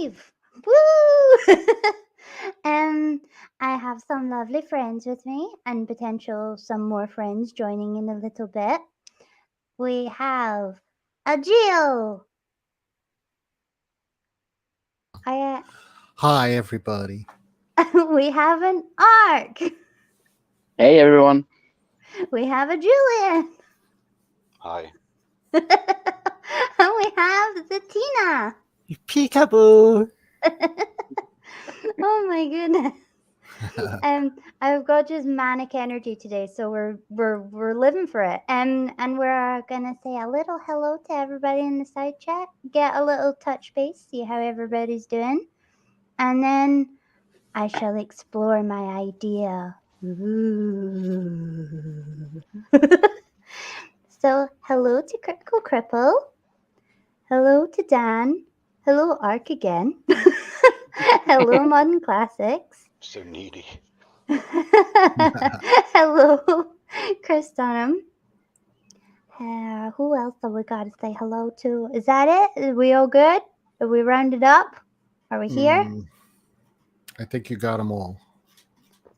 live. Woo! I have some lovely friends with me and some more friends joining in a little bit. We have a Jill. Hi, everybody. We have an Ark. Hey everyone. We have a Julian. Hi. And we have the Tina. Peekaboo. Oh my goodness. I've got just manic energy today, so we're living for it. And we're gonna say a little hello to everybody in the side chat, get a little touch base, see how everybody's doing, and then I shall explore my idea. So hello to Critical Cripple. Hello to Dan. Hello Ark again. Hello Modern Classics. So needy. Hello, Chris Dunham. Who else have we got to say hello to? Is that it? Are we all good? Are we rounded up? Are we here? I think you got them all.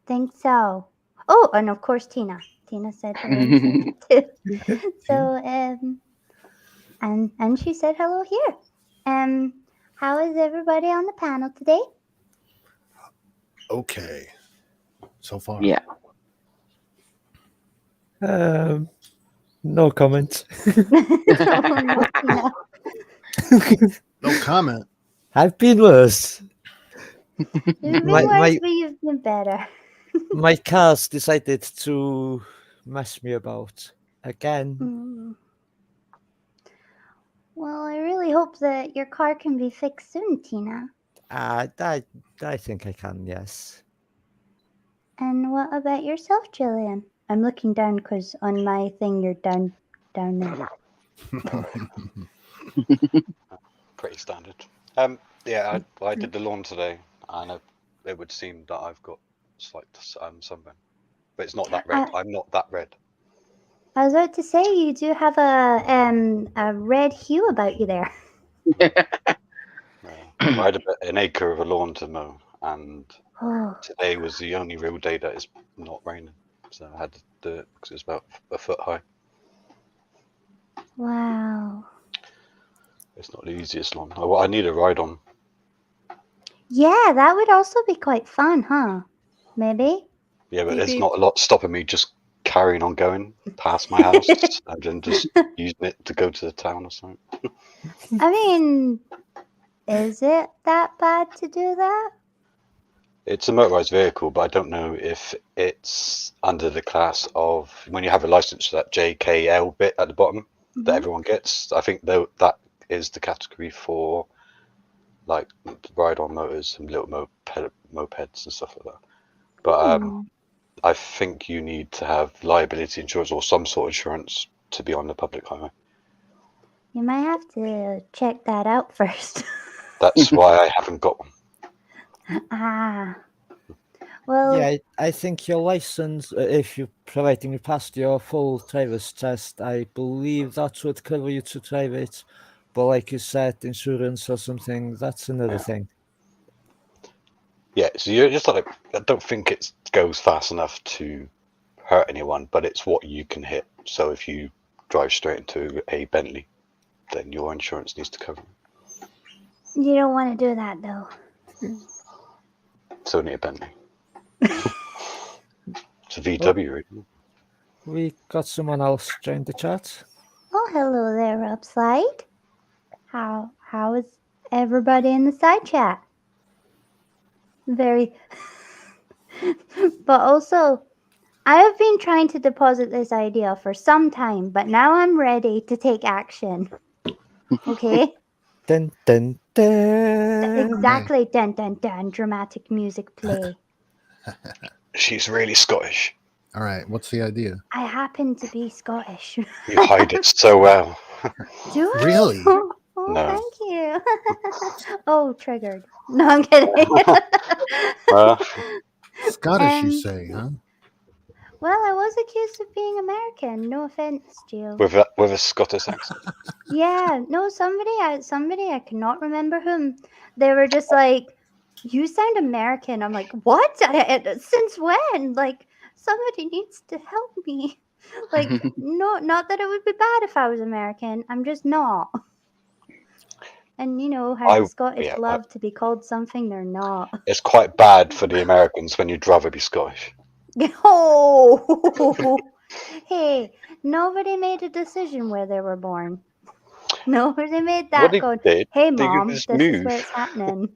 Think so. Oh, and of course Tina. Tina said hello too. So and she said hello here. How is everybody on the panel today? Okay. So far. Yeah. No comment. No. No comment. I've been worse. You've been worse, but you've been better. My cars decided to mess me about again. Well, I really hope that your car can be fixed soon, Tina. I think I can, yes. And what about yourself, Jillian? I'm looking down because on my thing you're down there. Pretty standard. Yeah, I did the lawn today, and it would seem that I've got slight sunburn, but it's not that red. I'm not that red. I was about to say you do have a red hue about you there. I had an acre of a lawn to mow, and today was the only real day that it's not raining, so I had to do it because it's about a foot high. Wow. It's not the easiest lawn. I need a ride on. Yeah, that would also be quite fun, huh? Maybe. Yeah, but there's not a lot stopping me just carrying on going past my house and then just using it to go to the town or something. I mean, is it that bad to do that? It's a motorized vehicle, but I don't know if it's under the class of when you have a license, that JKL bit at the bottom that everyone gets. I think that is the category for like ride-on motors and little mopeds and stuff like that. But I think you need to have liability insurance or some sort of insurance to be on the public highway. You might have to check that out first. That's why I haven't got one. Well, yeah, I think your license, if you're providing you passed your full driver's test, I believe that would cover you to drive it. But like you said, insurance or something, that's another thing. Yeah, so you're just like, I don't think it goes fast enough to hurt anyone, but it's what you can hit. So if you drive straight into a Bentley, then your insurance needs to cover it. You don't want to do that though. It's only a Bentley. It's a VW, right? We got someone else join the chat. Oh, hello there, Upslide. How is everybody in the side chat? Very. But also, I have been trying to deposit this idea for some time, but now I'm ready to take action. Okay? Dun, dun, dun. Exactly. Dun, dun, dun. Dramatic music play. She's really Scottish. All right, what's the idea? I happen to be Scottish. You hide it so well. Do I? Really? Oh, No. thank you. Oh, triggered. No, I'm kidding. Scottish, you say, huh? Well, I was accused of being American. No offense, Jill. with a Scottish accent. Yeah, no, somebody I cannot remember whom. They were just like, "You sound American." I'm like, "What? Since when?" Like, somebody needs to help me. Like, no, not that it would be bad if I was American. I'm just not. And you know how the Scottish love to be called something they're not. It's quite bad for the Americans when you'd rather be Scottish. Oh, hey, nobody made a decision where they were born. Nobody made that they going, did, "Hey, they Mom, just this is move. where it's happening."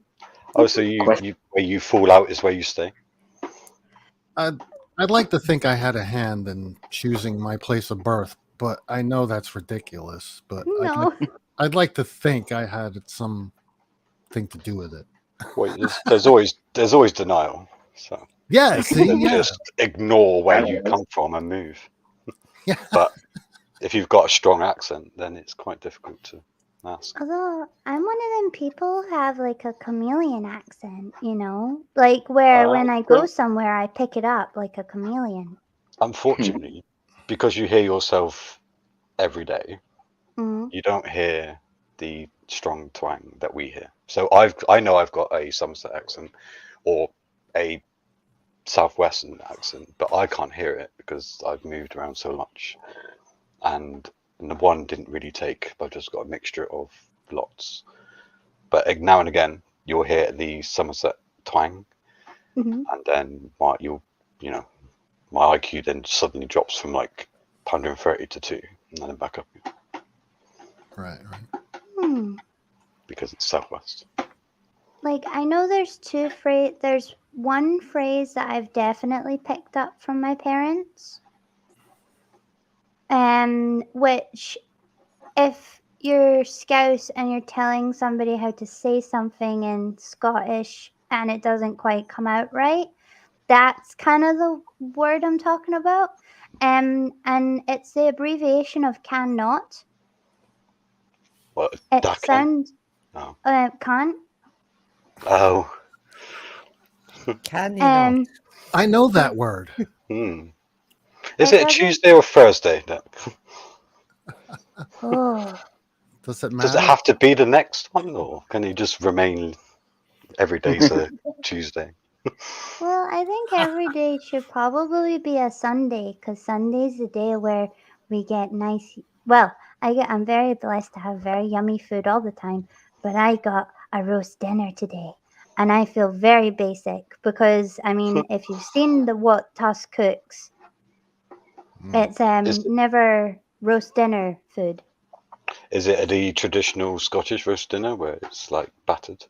Oh, so where you fall out is where you stay. I'd like to think I had a hand in choosing my place of birth, but I know that's ridiculous. But No. I'd like to think I had something to do with it. Well, there's always denial. So Yeah, you see, can yeah, just ignore where you come from and move. yeah. But if you've got a strong accent, then it's quite difficult to ask. Although I'm one of them people who have like a chameleon accent, you know, like where when I go somewhere, I pick it up like a chameleon. Unfortunately, because you hear yourself every day, Mm. you don't hear the strong twang that we hear. So I know I've got a Somerset accent or a southwestern accent, but I can't hear it because I've moved around so much, and the one didn't really take. I've just got a mixture of lots. But now and again, you'll hear the Somerset twang, Mm-hmm. and then my IQ then suddenly drops from like 130 to 2, and then back up Right. because it's southwest. Like I know there's there's one phrase that I've definitely picked up from my parents. Which if you're Scouse and you're telling somebody how to say something in Scottish and it doesn't quite come out right, that's kind of the word I'm talking about. And it's the abbreviation of cannot. Well, It that sounds Oh. can't. Oh. Can you not? I know that word. Is it a Tuesday or Thursday? Oh. Does it matter? Does it have to be the next one, or can it just remain every day's a Tuesday? Well, I think every day should probably be a Sunday because Sunday's the day where we get nice. Well, I'm very blessed to have very yummy food all the time, but I got a roast dinner today, and I feel very basic because I mean, if you've seen what Tuss cooks, it's never roast dinner food. Is it the traditional Scottish roast dinner where it's like battered?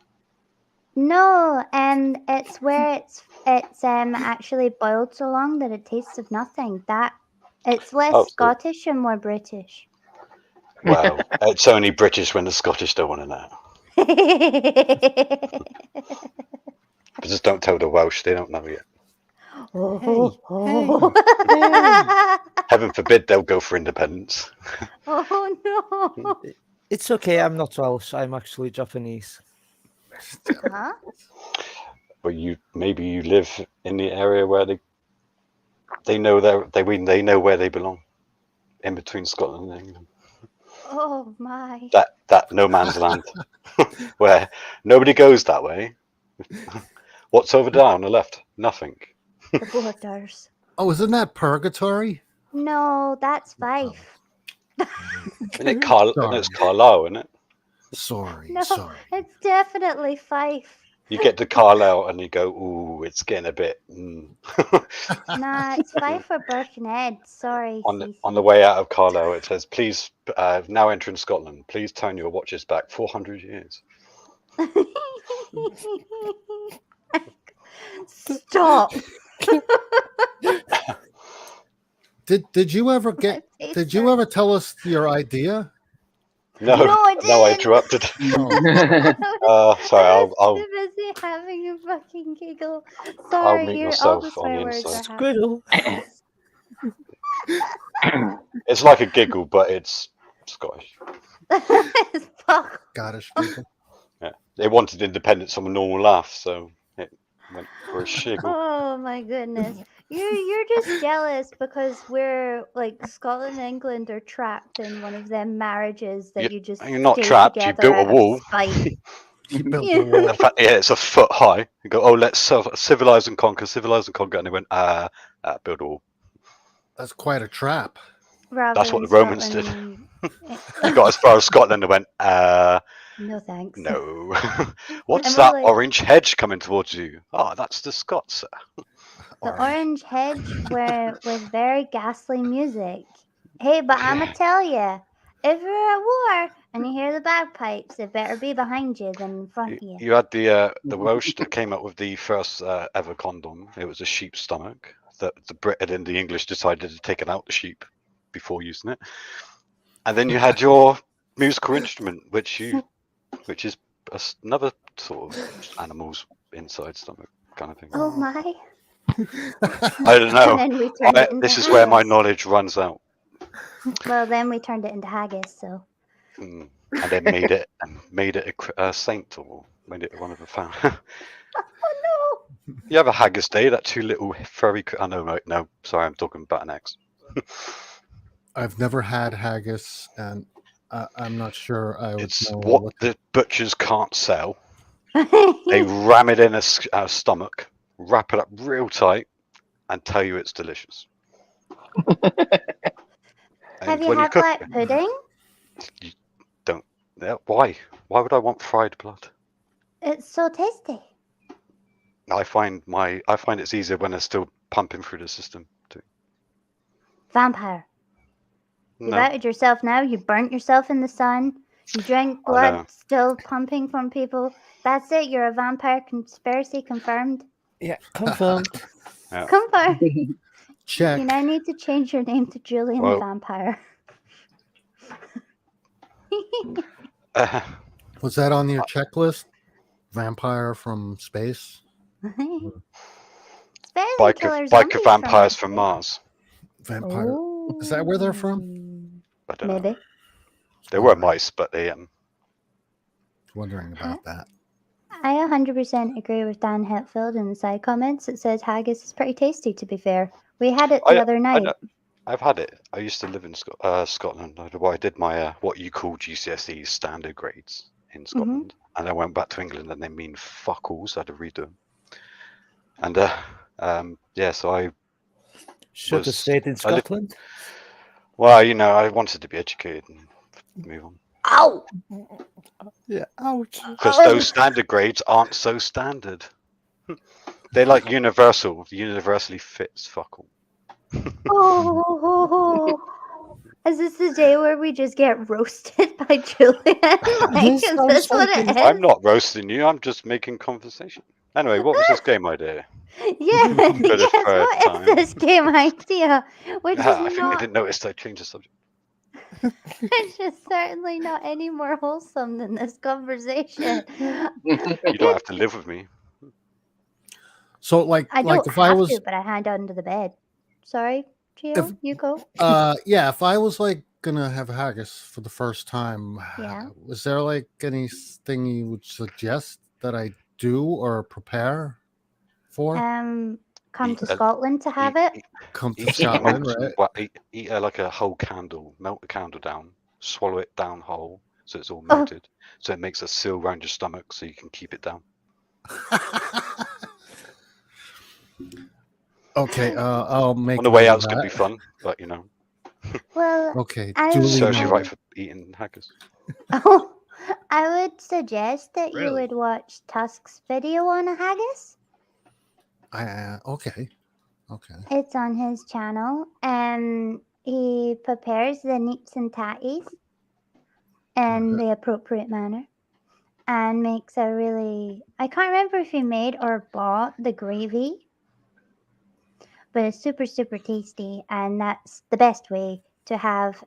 No, and it's where it's actually boiled so long that it tastes of nothing. That it's less Scottish and more British. Well, it's only British when the Scottish don't want to know. But just don't tell the Welsh; they don't know yet. Heaven forbid they'll go for independence. Oh no! It's okay. I'm not Welsh. I'm actually Japanese. Huh? But maybe you live in the area where they know they know where they belong, in between Scotland and England. Oh my! That no man's land, where nobody goes that way. What's over there on the left? Nothing. The borders. Oh, isn't that purgatory? No, that's Fife. Isn't it it's Carlisle, isn't it? Sorry. No, it's definitely Fife. You get to Carlisle and you go, ooh, it's getting a bit. Nah, it's Fife or Birkenhead. Sorry. On the way out of Carlisle, it says, please, now entering Scotland, please turn your watches back 400 years. Stop. Did you ever tell us your idea? No, I didn't. No, I interrupted. Sorry, I'm too busy having a fucking giggle. Sorry, I'll mute all the myself on swear the words inside. Squirrel. It's like a giggle, but it's Scottish. Scottish people. Yeah, they wanted independence from a normal laugh, so it went for a shiggle. Oh my goodness! You're just jealous because we're like Scotland and England are trapped in one of them marriages that you just You're not stay trapped. You together built a out of wall. spite. You built Yeah. a wall. In fact, yeah, it's a foot high. You go, oh, let's civilize and conquer, and they went, build a wall. That's quite a trap. Rather That's what in the Romans did. Scotland- You got as far as Scotland and went, No thanks. no. What's And we're that like- orange hedge coming towards you? Oh, that's the Scots. The orange hedge with very ghastly music. Hey, but I'ma tell you, if you're at war and you hear the bagpipes, it better be behind you than in front of you. You had the Welsh that came up with the first ever condom. It was a sheep's stomach that the Brit and the English decided to take it out the sheep before using it. And then you had your musical instrument, which is another sort of animal's inside stomach kind of thing. Oh my! I don't know. And then we turned it into This is where my haggis. knowledge runs out. Well, then we turned it into haggis. So And then made it a saint, or made it one of the family. oh You have a haggis day, that two little furry. I know, right? No, sorry, I'm talking about an ex. I've never had haggis, and I'm not sure I would It's know what the butchers can't sell. They no! ram it in a stomach, wrap it up real tight, and tell you it's delicious. Have And you when had cook black it, pudding? you don't. Yeah, why? Why would I want fried blood? It's so tasty. I find it's easier when it's still pumping through the system too. Vampire. You've No, outed yourself now. You burnt yourself in the sun. You drank I know. blood still pumping from people. That's it. You're a vampire. Conspiracy confirmed. Yeah, confirmed. Yeah. Confirmed. Check. You now need to change your name to Julian Well- the Vampire. Was that on your checklist? Vampire from space? Especially killer zombies biker vampires from from Mars. Vampire. Is that where they're from? I don't know. Maybe. They were mice, but they Wondering about that. I 100% agree with Dan Hetfield in the side comments. It says haggis is pretty tasty, to be fair. We had it the other night. I've had it. I used to live in Scotland. I did my what you call GCSE standard grades in Scotland, and I went back to England, and they mean fuck all, so I had to redo them. And so I Should have stayed in Scotland. Well, I wanted to be educated and move on. Ow! Yeah, ouch. Because those standard grades aren't so standard. They're like universally fits fuck all. Oh, is this the day where we just get roasted by Julian? Like, is sounds this what it is? I'm not roasting you, I'm just making conversation. Anyway, what was this game idea? Yeah, For the yes, third what time. is this game idea? Which is I think they not, didn't notice I changed the subject. which is certainly not any more wholesome than this conversation. You don't have to live with me. So, like I don't if have I was, to, but I hide under the bed. Sorry, Gio, If- you go. yeah, if I was like gonna have haggis for the first time, Yeah. was there like anything you would suggest that I do or prepare for? Come to Eat- Scotland to have it. Come to Eat, Scotland, right? eat like a whole candle, melt the candle down, swallow it down whole, so it's all Oh. melted. So it makes a seal around your stomach so you can keep it down. Okay, I'll make. On the way note out, of it's going to be that. fun, but Well, Okay, I- duly serves you noted. right for eating haggis. oh, I would suggest that you Really? would watch Tusk's video on a haggis. Okay. It's on his channel, and he prepares the neeps and tatties in the appropriate manner, and makes a really. I can't remember if he made or bought the gravy, but it's super super tasty, and that's the best way to have.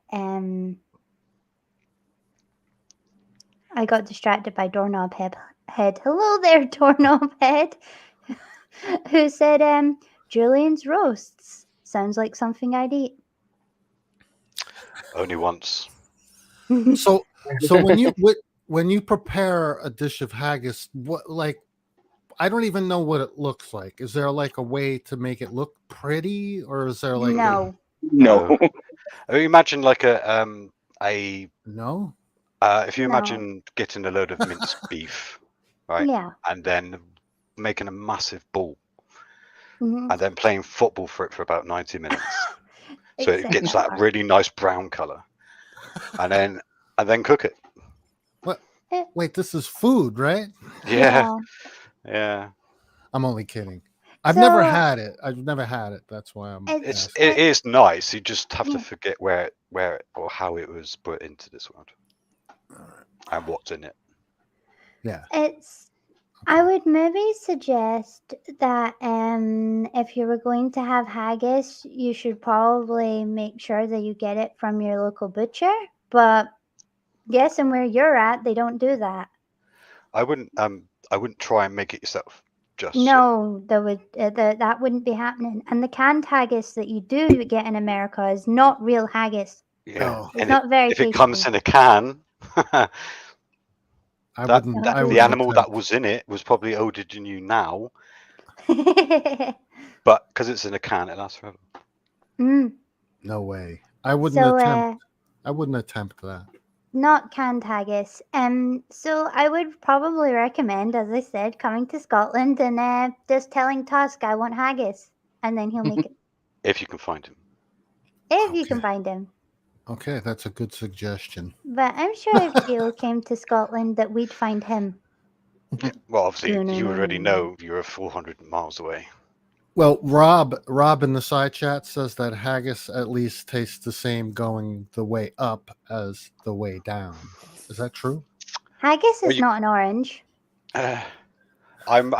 I got distracted by Doorknob Head. Hello there, Doorknob Head. Who said, Julian's roasts. Sounds like something I'd eat. Only once. So when you prepare a dish of haggis, what I don't even know what it looks like. Is there like a way to make it look pretty, or is there like No. No. I mean, imagine like a no? if you No. imagine getting a load of minced beef, right, Yeah. and then making a massive ball, Mhm. and then playing football for it for about 90 minutes, so it Except gets not. that really nice brown color, and then cook it. What? Eh, Wait, this is food, right? Yeah, yeah. I'm only kidding. I've never So had it. That's why I'm it's asking. It is nice. You just have Yeah. to forget where or how it was put into this world and what's in it. Yeah. it's I would maybe suggest that if you were going to have haggis, you should probably make sure that you get it from your local butcher. But guessing where you're at, they don't do that. I wouldn't try and make it yourself just yet. No, that wouldn't be happening. And the canned haggis that you do get in America is not real haggis. Yeah, Oh. It's and not very if it comes tasty. in a can, I that wouldn't. That I the wouldn't animal that attempt. was in it was probably older than you now, mm. but because it's in a can, it lasts forever. No way. I wouldn't So attempt. I wouldn't attempt that. not canned haggis. So I would probably recommend, as I said, coming to Scotland and just telling Tusk I want haggis, and then he'll make it If you can find him. if you can Okay. find him. Okay, that's a good suggestion. But I'm sure if Gil came to Scotland, that we'd find him. Well, obviously, you already know you're 400 miles away. Well, Rob in the side chat says that haggis at least tastes the same going the way up as the way down. Is that true? Haggis Well, is not an orange. I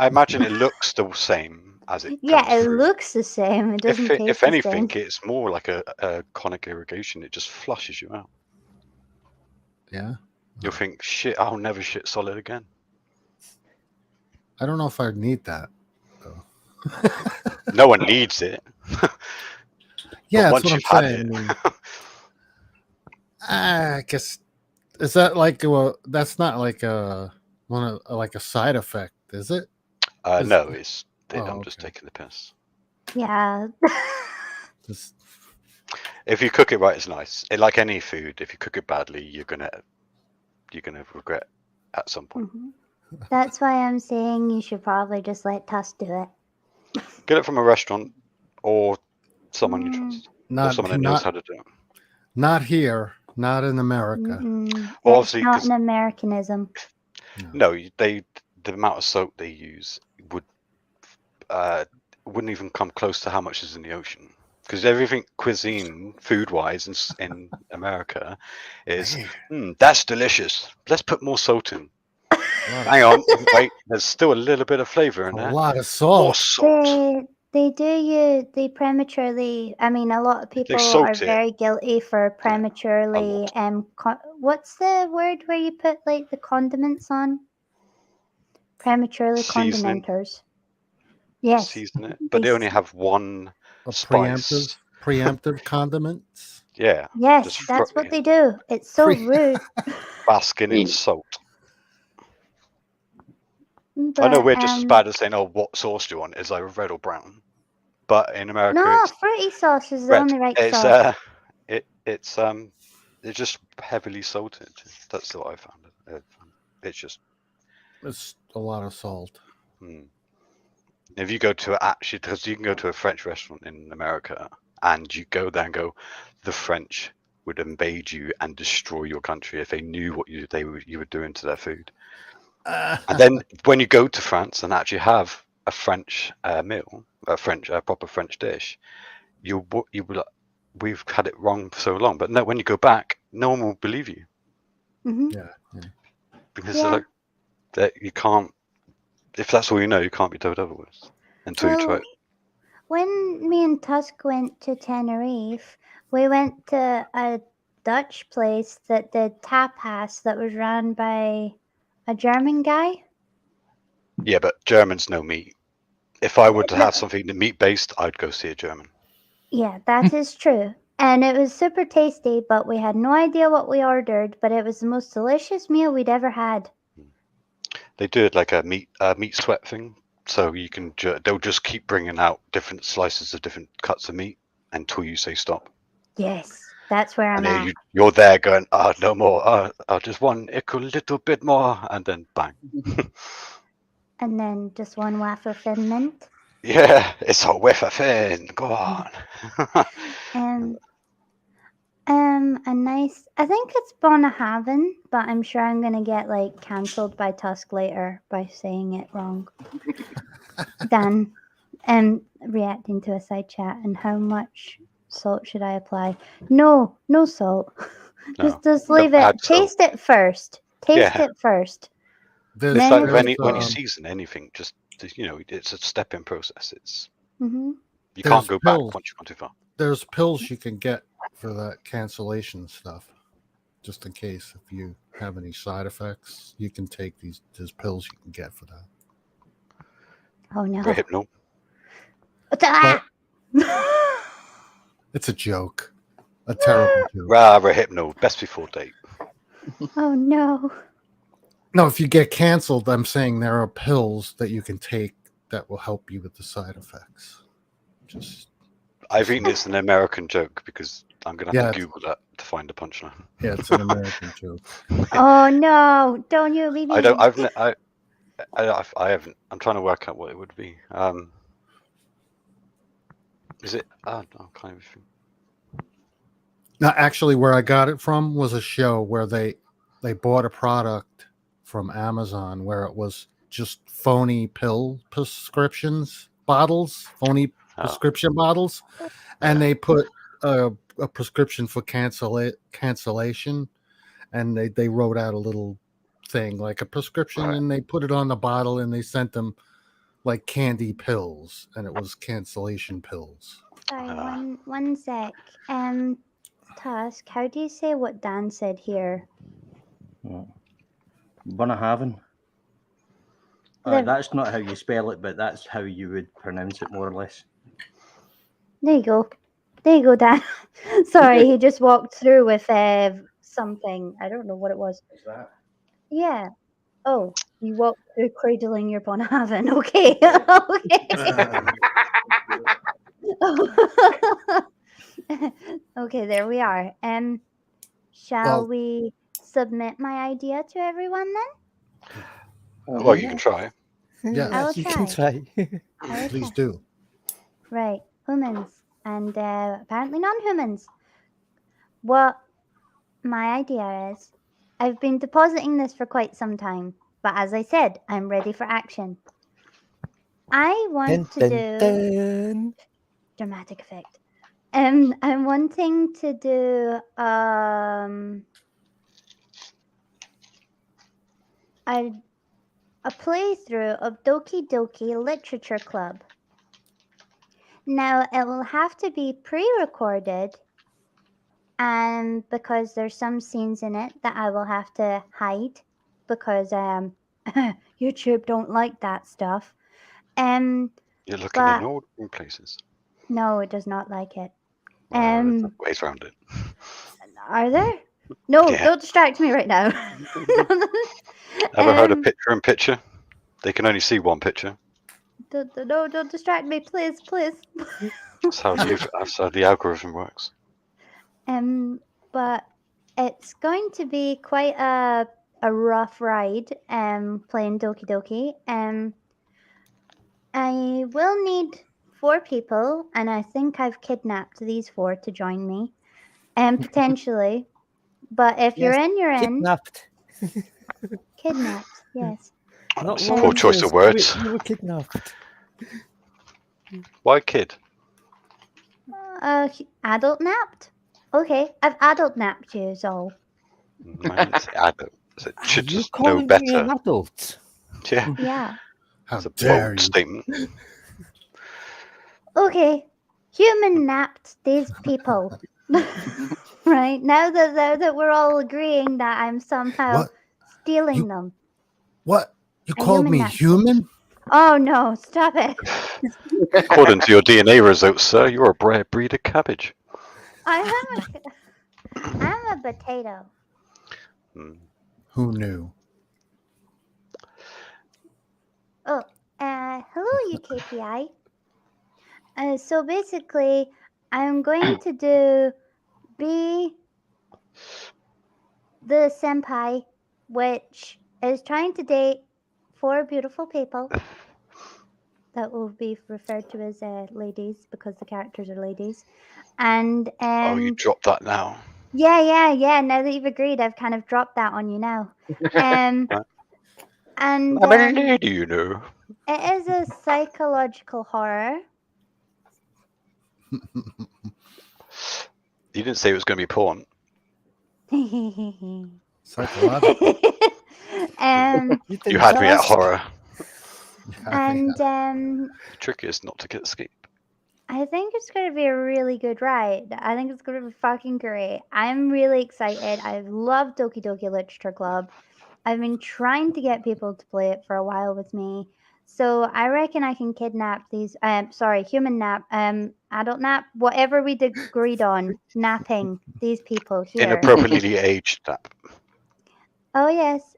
imagine it looks the same as it Yeah, comes it through. looks the same. It doesn't taste If the anything, same. it's more like a conic irrigation. It just flushes you out. Yeah. You'll think, shit, I'll never shit solid again. I don't know if I'd need that. Though. No one needs it. Yeah, But that's once what I'm you've had saying. it, I mean, I guess is that like that's not like a side effect, is it? no, it's. Oh, I'm just okay. taking the piss. Yeah. Just, If you cook it right, it's nice. Like any food, if you cook it badly, you're gonna regret at some point. Mhm. That's why I'm saying you should probably just let Tusk do it. Get it from a restaurant or someone you Mm, trust, or someone that knows how to do it. not here, not in America. Well, it's obviously, not 'cause- an Americanism. No, the amount of soap they use wouldn't even come close to how much is in the ocean. Because everything cuisine, food-wise, in America, is that's delicious. Let's put more salt in. Hang on, wait. There's still a little bit of flavor in A there. lot of More salt. salt. They prematurely. I mean, a lot of people are salt it. very guilty for prematurely. What's the word where you put like the condiments on? Prematurely Seasoning. condimenters. Yes. Season it, but they only have one spice. Preemptive condiments. Yeah. Yes, just that's throw what it they do. It's so rude. basking in Mm. salt. But, I know we're just as bad as saying, "Oh, what sauce do you want?" Is like red or brown, but in America, No, it's fruity sauce is the red. only right It's sauce. it's just heavily salted. That's what I found. It's just. It's a lot of salt. If you go to because you can go to a French restaurant in America and you go there and go, the French would invade you and destroy your country if they knew what you were doing to their food. And then when you go to France and actually have a French meal, a proper French dish, you will like, we've had it wrong for so long. But no, when you go back, no one will believe you. Yeah. Because like that you can't. If that's all you know, you can't be told otherwise until you try it. When me and Tusk went to Tenerife, we went to a Dutch place that did tapas that was run by a German guy. Yeah, but Germans know meat. If I were to have something meat based, I'd go see a German. Yeah, that is true. And it was super tasty, but we had no idea what we ordered, but it was the most delicious meal we'd ever had. They do it like a meat sweat thing, So you can they'll just keep bringing out different slices of different cuts of meat until you say stop. Yes, that's where I'm And then at. you're there going, no more. Just one a little bit more, and then bang. And then just one wafer thin mint. Yeah, it's a whiff of fin. Go on. A nice. I think it's Bonahaven, but I'm sure I'm gonna get like cancelled by Tusk later by saying it wrong. Dan, reacting to a side chat and how much salt should I apply? No salt. No, just don't leave it. add salt. Taste it first. Taste Yeah. it first. There's, It's Then like if when you it's season anything, just it's a step-in process. It's Mhm. you There's can't go back pills. once you've gone too far. there's pills you can get for that cancellation stuff, just in case if you have any side effects. You can take there's pills you can get for that. Oh no. Hypno. Ah! It's a joke, a terrible joke. Rather hypno. Best before date. Oh no. No, if you get canceled, I'm saying there are pills that you can take that will help you with the side effects. I think it's an American joke because I'm gonna have to Yeah, Google that to find the punchline. yeah, it's an American joke. Oh no! Don't you leave me. I don't. I haven't. I'm trying to work out what it would be. Is it? Oh, no, I can't even. Now, actually, where I got it from was a show where they bought a product from Amazon where it was just phony pill prescriptions bottles, phony prescription bottles, and they put a prescription for cancellation, and they wrote out a little thing like a prescription, and they put it on the bottle, and they sent them like candy pills, and it was cancellation pills. Sorry, one sec. Tusk, how do you say what Dan said here? Bonahaven. That's not how you spell it, but that's how you would pronounce it, more or less. There you go. There you go, Dan. Sorry, he just walked through with something. I don't know what it was. Is that? Yeah. Oh, you walked through cradling your Bonahaven. Okay. Okay. Okay, there we are. Shall we submit my idea to everyone then? Well, you can try. Yeah, I will you try. can try. I will Please try. do. Right, humans and apparently non-humans. What my idea is, I've been depositing this for quite some time, but as I said, I'm ready for action. I want to do dramatic effect. I'm wanting to do a playthrough of Doki Doki Literature Club. Now it will have to be pre-recorded, and because there's some scenes in it that I will have to hide because YouTube don't like that stuff. You're looking in all different places. No, it does not like it. There's ways around it. Are there? No, Yeah. don't distract me right now. Ever heard of picture in picture? They can only see one picture. No, don't distract me, please. That's how the algorithm works. But it's going to be quite a rough ride. Playing Doki Doki. I will need 4 people, and I think I've kidnapped these 4 to join me. Potentially. But if you're in, you're in. Kidnapped. Kidnapped, yes. Not It's a poor choice of words. You were kidnapped. Why kid? Adult napped? Okay, I've adult napped you, so. It's adult. So it should You just know calling me an better. adult? Yeah. Yeah. How It's a dare bold you? statement. Okay, human napped these people. Right, now that we're all agreeing that I'm somehow What? stealing them. What? You A called human me nap. human? Oh no, stop it. According to your DNA results, sir, you're a breed of cabbage. I'm a potato. Who knew? Oh, Hello, you KPI. So basically, I'm going to do be the senpai, which is trying to date 4 beautiful people that will be referred to as ladies because the characters are ladies. And Oh, you dropped that now. yeah. Now that you've agreed, I've kind of dropped that on you now. And I'm a lady, you know. it is a psychological horror. You didn't say it was going to be porn. Psychological. You had me at horror. And The trick is not to escape. I think it's going to be a really good ride. I think it's going to be fucking great. I'm really excited. I love Doki Doki Literature Club. I've been trying to get people to play it for a while with me. So I reckon I can kidnap these, human nap, adult nap, whatever we agreed on, napping these people here. Inappropriately aged nap. Oh, yes.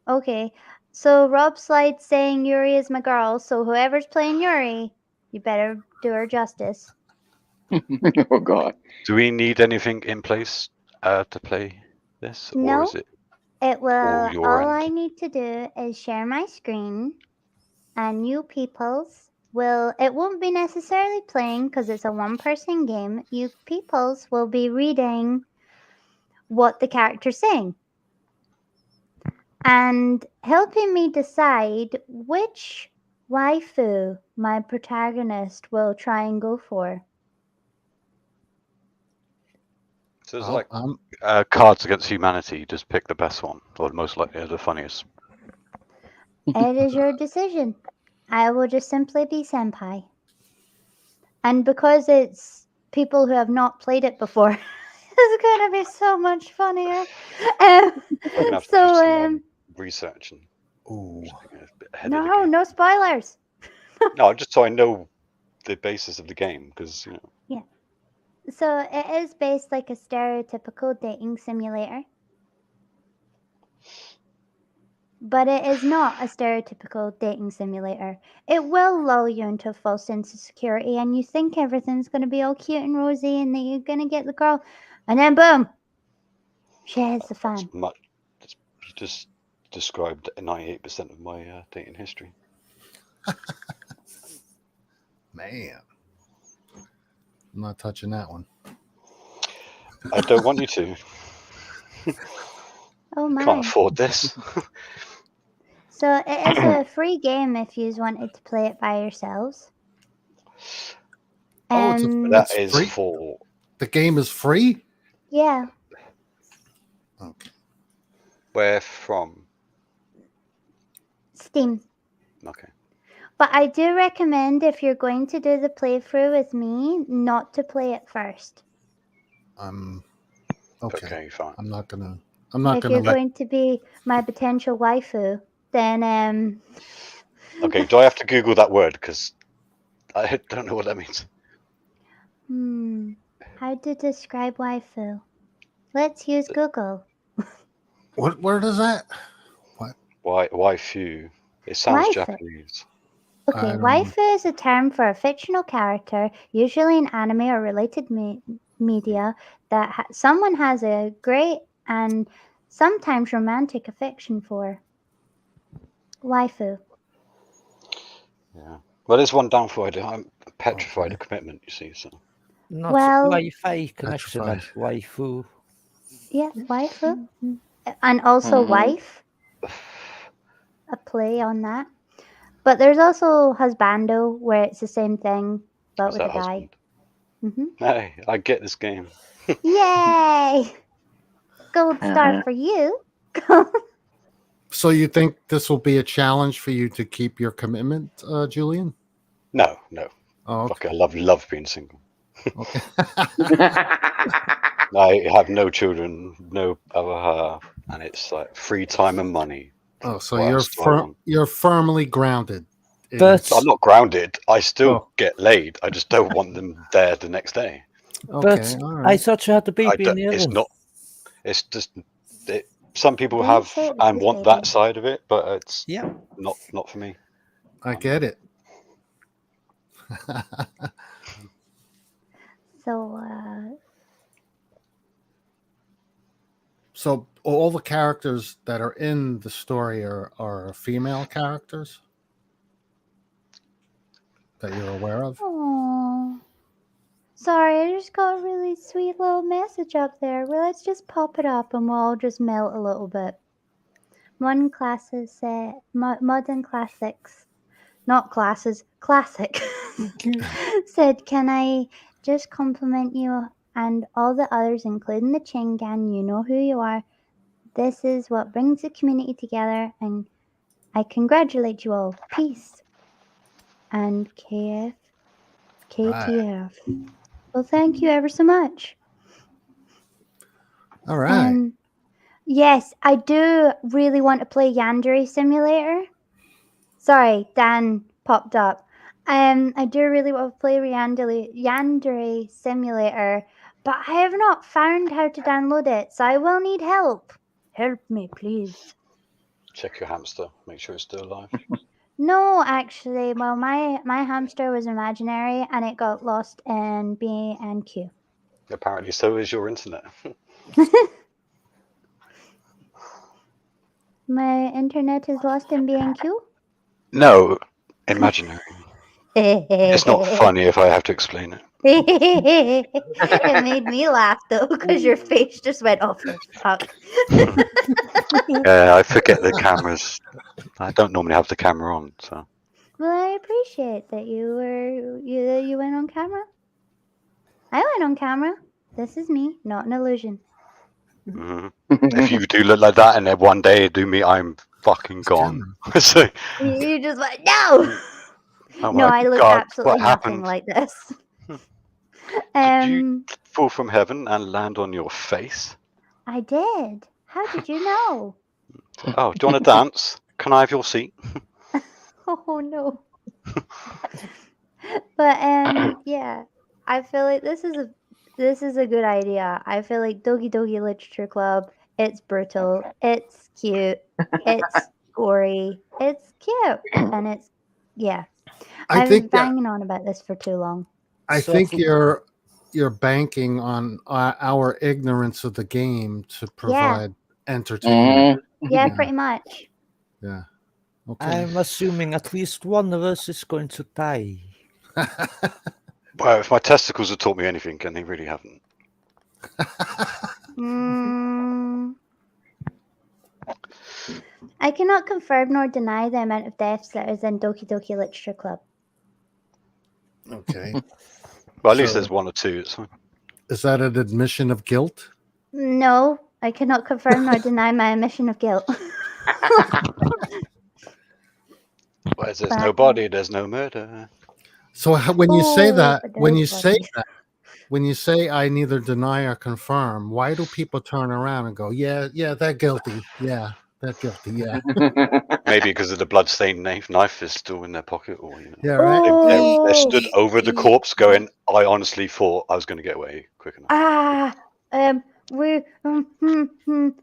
Okay. So Rob Slide's saying Yuri is my girl. So whoever's playing Yuri, you better do her justice. Oh God. Do we need anything in place to play this? No. Or is it It will. your All end? I need to do is share my screen, and you peoples will. It won't be necessarily playing because it's a one-person game. You peoples will be reading what the character's saying and helping me decide which waifu my protagonist will try and go for. So it's like Cards Against Humanity. You just pick the best one, or most likely the funniest. It is your decision. I will just simply be senpai. And because it's people who have not played it before, it's going to be so much funnier. I'm gonna have to do some research and Ooh. No spoilers. No, just so I know the basis of the game, because Yeah. So it is based like a stereotypical dating simulator. But it is not a stereotypical dating simulator. It will lull you into a false sense of security, and you think everything's going to be all cute and rosy, and that you're going to get the girl, and then boom, she hits the fan. You just described 98% of my dating history. Man, I'm not touching that one. I don't want you to. Oh my! Can't afford this. So it is a free game if you wanted to play it by yourselves. That is free? for. The game is free? Yeah. Okay. Where from? Steam. Okay. But I do recommend if you're going to do the playthrough with me, not to play it first. Okay, fine. I'm not gonna. If you're going to be my potential waifu, then Okay, do I have to Google that word? Because I don't know what that means. How to describe waifu? Let's use Google. What word is that? What? Waifu. It sounds Waifu. Japanese. Okay, waifu is a term for a fictional character, usually in anime or related media, that someone has a great and sometimes romantic affection for. Waifu. Yeah. Well, there's one downfall. I'm petrified of commitment, you see. So. Not Well, Wi-Fi connection and waifu. Yeah, waifu. And also wife. A play on that. But there's also husbando, where it's the same thing, but with a guy. Hey, I get this game. Yay! Gold star for you. So you think this will be a challenge for you to keep your commitment, Julian? No. Oh, okay. I love being single. Okay. I have no children, no other half, and it's like free time and money. Oh, so what you're firmly grounded. But I'm not grounded. I still get laid. I just don't want them there the next day. Okay, but all right. I thought you had the baby in the It's oven. not. It's just Some people Didn't have say it was and his want baby. that side of it, but it's Yeah. not for me. I get it. So, So all the characters that are in the story are female characters that you're aware of? oh, sorry, I just got a really sweet little message up there. Well, let's just pop it up and we'll all just melt a little bit. Modern classes, modern classics, not classes, classic, said, "Can I just compliment you and all the others, including the Chingan? You know who you are. This is what brings the community together, and I congratulate you all. Peace." And KTF. Well, thank you ever so much. All right. Yes, I do really want to play Yandere Simulator. Sorry, Dan popped up. I do really want to play Yandere Simulator, but I have not found how to download it, so I will need help. Help me, please. Check your hamster. Make sure it's still alive. No, actually, well, my hamster was imaginary, and it got lost in B and Q. Apparently, so is your internet. My internet is lost in B&Q? No, imaginary. It's not funny if I have to explain it. It made me laugh though, because your face just went, oh, for fuck. I forget the cameras. I don't normally have the camera on, so. Well, I appreciate that you went on camera. I went on camera. This is me, not an illusion. Mhm. If you do look like that, and then one day do me, I'm fucking gone. So, You just went, no! oh No, my I look God, absolutely what nothing happened? like this. Did you fall from heaven and land on your face? I did. How did you know? Oh, do you want to dance? Can I have your seat? Oh no. But yeah, I feel like this is a good idea. I feel like Dogi Dogi Literature Club, it's brutal, it's cute, it's gory, it's cute, and it's yeah. I I've been think banging on about this for too long. I So think for- you're banking on our ignorance of the game to provide entertainment. Yeah, Yeah. pretty much. Yeah. Okay. I'm assuming at least one of us is going to die. Well, if my testicles have taught me anything, and they really haven't. I cannot confirm nor deny the amount of deaths that is in Doki Doki Literature Club. Okay. Well, at least So- there's one or two. It's fine. Is that an admission of guilt? No, I cannot confirm nor deny my admission of guilt. Well, there's But- no body, there's no murder. So when you say that, but when there's you say bodies. that, when you say I neither deny or confirm, why do people turn around and go, yeah, they're guilty. Yeah, they're guilty. Yeah. Maybe because of the bloodstained knife is still in their pocket, or you know, Yeah, right. they stood over the corpse, going, "I honestly thought I was going to get away quick enough."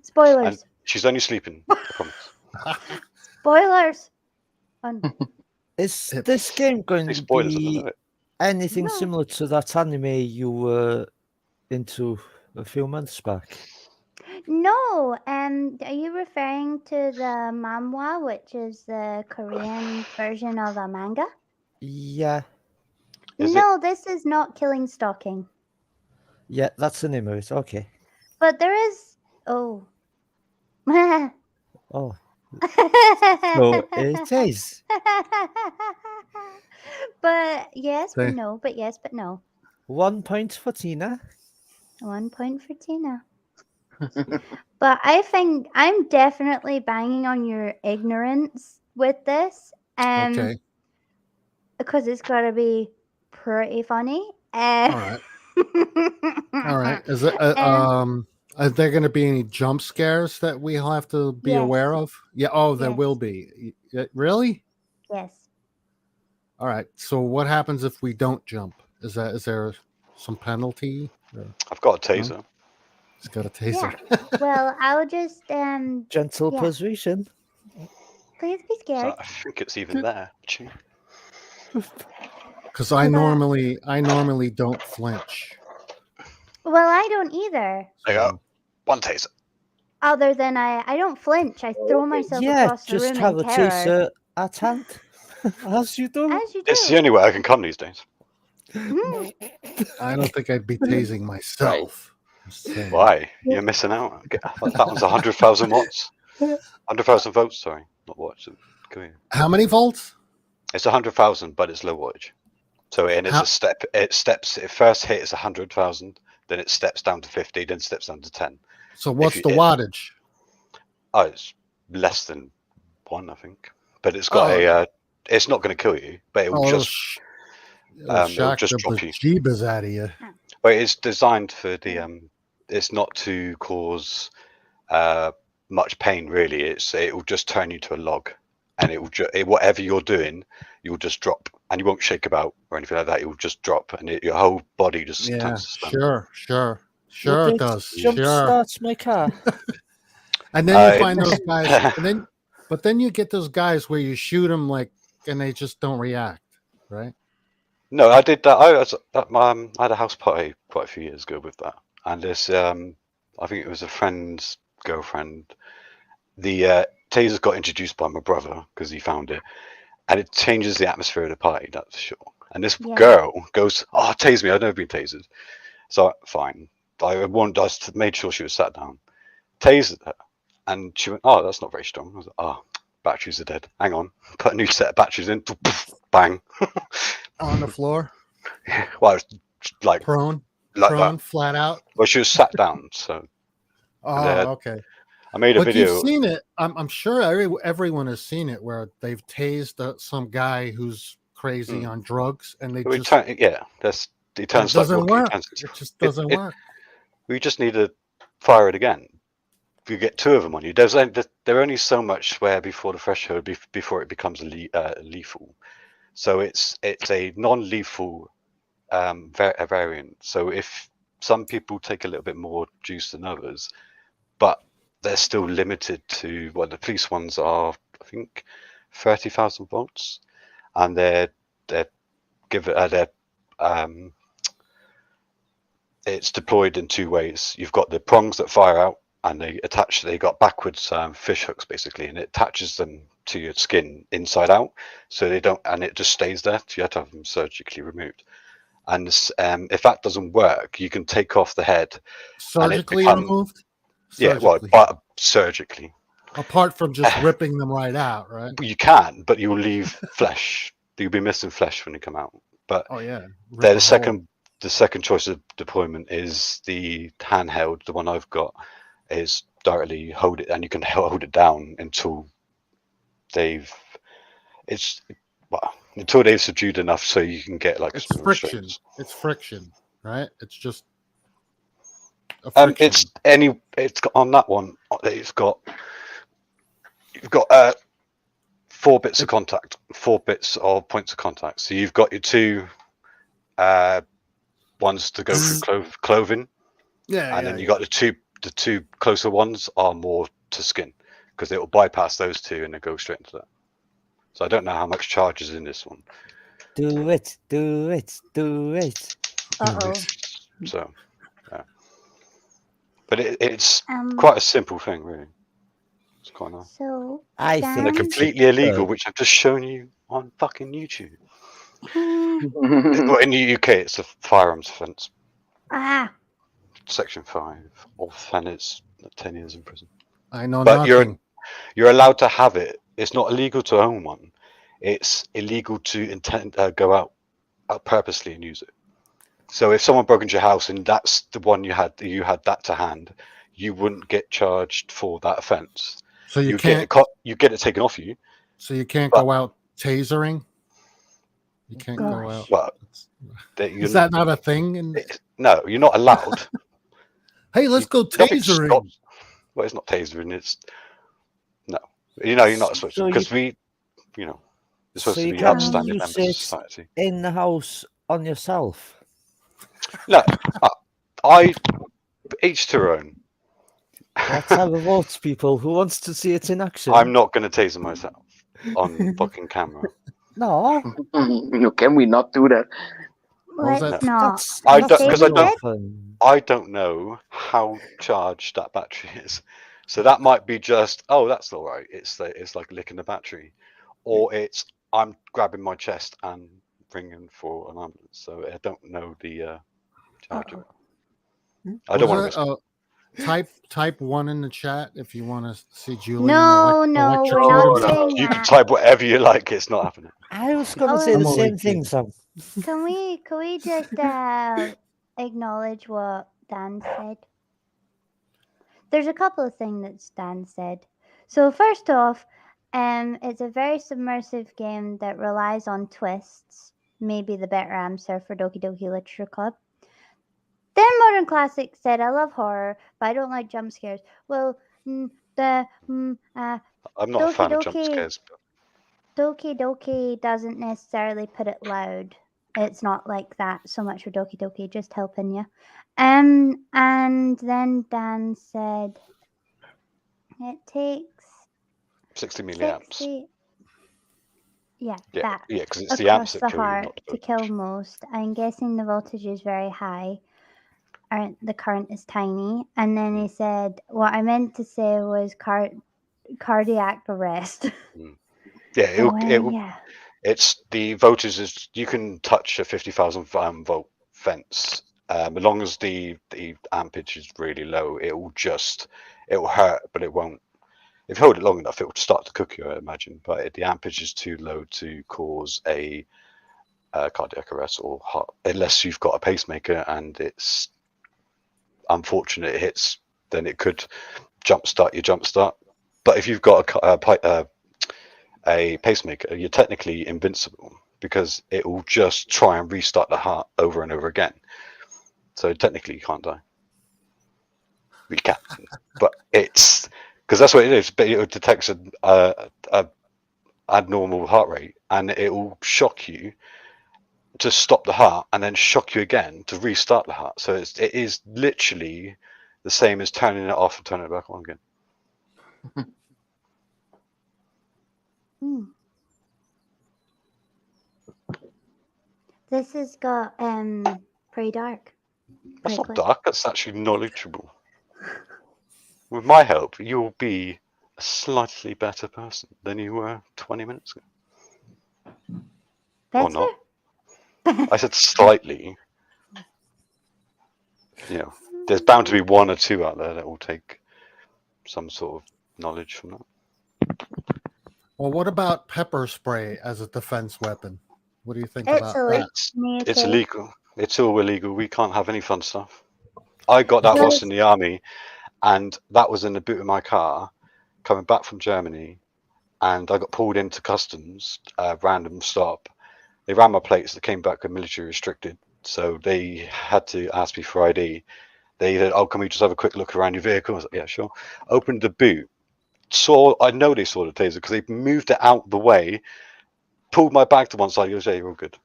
Spoilers. And she's only sleeping. I promise. Spoilers. Is Yep. this game going Say to spoilers. I don't be know it. anything No. similar to that anime you were into a few months back? No, are you referring to the manhwa, which is the Korean version of a manga? Yeah, Is No, this is not Killing Stalking. yeah, that's the name of it. Okay. But there is. Oh. Oh, so it is. But yes, but Say- no, but yes, but no. 1 point for Tina. 1 point for Tina. But I think I'm definitely banging on your ignorance with this. Okay. Because it's got to be pretty funny. All right. All right. Is it are there going to be any jump scares that we'll have to be Yes. aware of? Yeah. Oh, there Yes. will be. Really? Yes. All right. So what happens if we don't jump? Is there some penalty? I've got a taser. He's got a taser. Well, I'll just Gentle Yeah. persuasion. please be So scared. I think it's even there. Actually. Because I normally don't flinch. Well, I don't either. There you go. So, One taser. Other than I don't flinch. I throw myself Yeah, across the just room have in a terror. taser at hand. As you do. As you do. It's the only way I can come these days. Mhm. I don't think I'd be tasing myself. Just saying. Why? You're missing out. That one's 100,000 watts. 100,000 volts, sorry. Not watts. Go here. How many volts? It's 100,000, but it's low wattage. So and it's How- a step. It steps. It first hit is 100,000, then it steps down to 50, then steps down to 10. So what's you- the wattage? Oh, it's less than 1, I think. But it's got a. It's not going to kill you, but it will it'll just. it'll It'll shock just the drop you. bejeebus out of you. But it's designed for the. It's not to cause much pain really. It will just turn you to a log, and it will whatever you're doing, you'll just drop, and you won't shake about or anything like that. It will just drop, and your whole body just Yeah, turns to stone. sure Would it does. Jump Sure. starts my car. And then you I- find those guys, but then you get those guys where you shoot them and they just don't react, right? No, I did that. I had a house party quite a few years ago with that, and this I think it was a friend's girlfriend. The tasers got introduced by my brother because he found it, and it changes the atmosphere of the party. That's for sure. And this Yeah. girl goes, "Oh, tase me! I've never been tasered." So fine. I made sure she was sat down, tasered her, and she went, "Oh, that's not very strong." I was like, "Oh, batteries are dead. Hang on." Put a new set of batteries in. Bang. On the floor, Well, it's like prone, that. flat out. Well, she was sat down, so Oh, okay. I made a But video. you've seen it. I'm sure everyone has seen it where they've tased some guy who's crazy on drugs, and they just He turns it like doesn't Rocky. work. It just doesn't work. We just need to fire it again. If you get 2 of them on you, there are only so much where before the threshold before it becomes lethal. So it's a non-lethal variant. So if some people take a little bit more juice than others, but they're still limited to the police ones are, I think, 30,000 volts, and it's deployed in 2 ways. You've got the prongs that fire out, and they got backwards fish hooks basically, and it attaches them to your skin inside out, so they don't, and it just stays there. So you have to have them surgically removed. And if that doesn't work, you can take off the head. Surgically removed. Yeah, well, surgically. Apart from just ripping them right out, right? You can, but you'll leave flesh. You'll be missing flesh when you come out. But Rip the second choice of deployment is the handheld. The one I've got is directly hold it, and you can hold it down until they've subdued enough so you can get like it's small friction. restraints. It's friction, right? It's just a friction. It's got on that one. You've got 4 bits of contact, 4 bits of points of contact. So you've got your 2 ones to go through clothing, and then you got the two closer ones are more to skin because it will bypass those 2 and then go straight into that. So I don't know how much charge is in this one. Do it. Uh-oh. So, but it's Um, quite a simple thing, really. It's quite nice. So I And think they're Sounds- completely illegal, which I've just shown you on fucking YouTube. Hmm. Well, in the UK, it's a firearms offence. Section 5 offence, 10 years in prison. I know But nothing. you're allowed to have it. It's not illegal to own one. It's illegal to go out purposely and use it. So if someone broke into your house and that's the one you had that to hand, you wouldn't get charged for that offence. So you get can't. you get it taken off you. So you can't but- go out tasering. You can't go Gosh. out. Well, Is that not a thing? No, you're not allowed. Hey, let's go Nothing tasering. stops- Well, it's not tasering. It's no. You're not supposed to, So because you're supposed So to you be can't upstanding use members of it society. in the house on yourself. No, I each to their own. Let's have a vote, people. Who wants to see it in action? I'm not going to taser myself on fucking camera. No, Can we not do that? What was Let's that? not. I that's don't- 'cause very I don't- often. I don't know how charged that battery is, so that might be just that's all right. It's like licking the battery, or it's I'm grabbing my chest and ringing for an ambulance. So I don't know the charge of it. I don't want to. Type 1 in the chat if you want to see Julian No, we're not electrocute himself. saying You can that. type whatever you like. It's not happening. I was going to Oh, say the I'm same only thing, kidding. Sam. Can we just acknowledge what Dan said? There's a couple of things that Dan said. So first off, it's a very submersive game that relies on twists. Maybe the better answer for Doki Doki Literature Club. Then Modern Classic said, "I love horror, but I don't like jump scares." Well, I'm not a Doki fan of jump Doki- scares. Doki Doki doesn't necessarily put it loud. It's not like that so much for Doki Doki, just helping you. And then Dan said it takes 60 milliamps. 60. Yeah, Yeah, that because it's the amps across that the kill you, heart not the to kill voltage. most. I'm guessing the voltage is very high. The current is tiny. And then he said, what I meant to say was cardiac arrest. Yeah, So, yeah. It's the voltage is you can touch a 50,000 volt fence as long as the ampage is really low. It will hurt, but it won't. If you hold it long enough, it will start to cook you, I imagine. But the ampage is too low to cause a cardiac arrest or heart, unless you've got a pacemaker and it's unfortunate it hits, then it could jumpstart your jumpstart. But if you've got a pacemaker, you're technically invincible because it will just try and restart the heart over and over again. So technically you can't die. You can, but it's because that's what it is. But it detects a abnormal heart rate and it will shock you to stop the heart and then shock you again to restart the heart. So it is literally the same as turning it off and turning it back on again. This has got pretty dark. That's Pretty not quick. dark. That's actually knowledgeable. With my help, you'll be a slightly better person than you were 20 minutes ago. Better? Or not. I said slightly. You know, there's bound to be one or two out there that will take some sort of knowledge from that. Well, what about pepper spray as a defense weapon? What do you think It's about illegal. that? It's illegal. It's all illegal. We can't have any fun stuff. I got that whilst in the army, and that was in the boot of my car coming back from Germany, and I got pulled into customs, random stop. They ran my plates. They came back with military restricted, so they had to ask me for ID. They said, "Oh, can we just have a quick look around your vehicle?" I was like, "Yeah, sure." Opened the boot. I know they saw the taser because they moved it out the way, pulled my bag to one side. He goes, "Yeah, you're all good."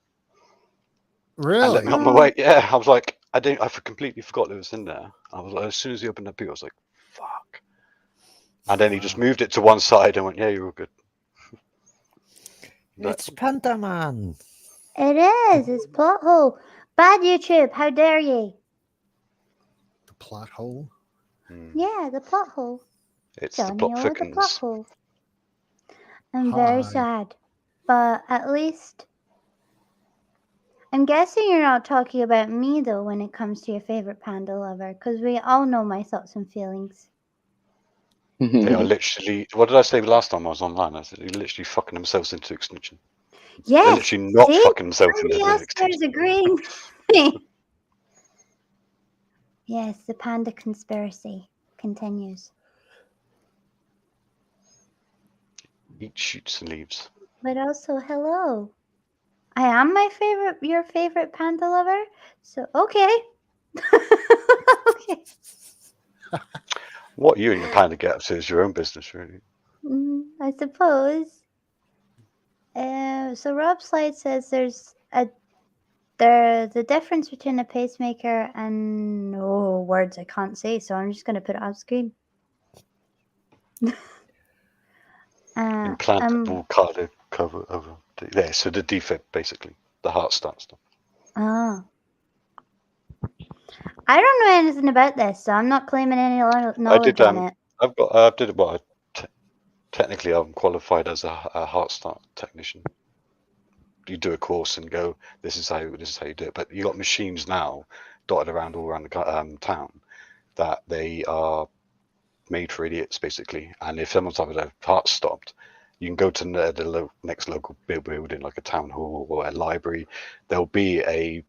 Really? And let me on my way. Yeah, I was like, I completely forgot it was in there. I was like, as soon as he opened the boot, I was like, fuck. And then he just moved it to one side and went, "Yeah, you're all good." It's Panda Man. It is. It's plot hole. Bad YouTube. How dare ye? The plot hole? Yeah, the plot hole. It's Johnny the plot O, the plot thickens. hole. I'm very Hi. sad. But at least I'm guessing you're not talking about me though when it comes to your favorite panda lover, because we all know my thoughts and feelings. They are literally. What did I say the last time I was online? I said they're literally fucking themselves into extinction. Yes. They're literally not see? fucking themselves Somebody into else extinction. there's agreeing with me. Yes, the panda conspiracy continues. Eat shoots and leaves. But also, hello. I am your favorite panda lover. So okay. Okay. What you and your panda get up to is your own business, really. I suppose. So Rob Slide says there's a the difference between a pacemaker and words I can't say, so I'm just gonna put it on screen. Implantable cardio cover over there. So the defib, basically, the heart start stuff. Oh. I don't know anything about this, so I'm not claiming any knowledge on it. I've got. I did it. Well, technically, I'm qualified as a heart start technician. You do a course and go. This is how you do it. But you got machines now dotted around all around the town that they are made for idiots, basically. And if someone's having their heart stopped, you can go to the next local building, like a town hall or a library. There'll be a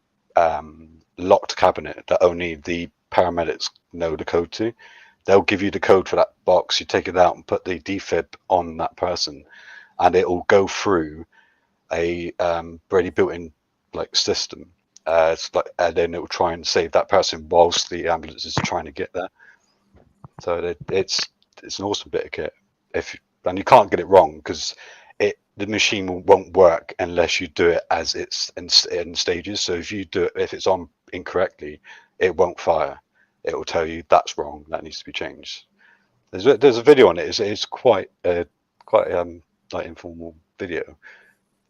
locked cabinet that only the paramedics know the code to. They'll give you the code for that box. You take it out and put the defib on that person, and it will go through a already built-in like system. It's like, and then it will try and save that person whilst the ambulance is trying to get there. So it's an awesome bit of kit. And you can't get it wrong, because the machine won't work unless you do it as it's in stages. So if it's on incorrectly, it won't fire. It will tell you that's wrong, that needs to be changed. There's a video on it. It's quite like informal video,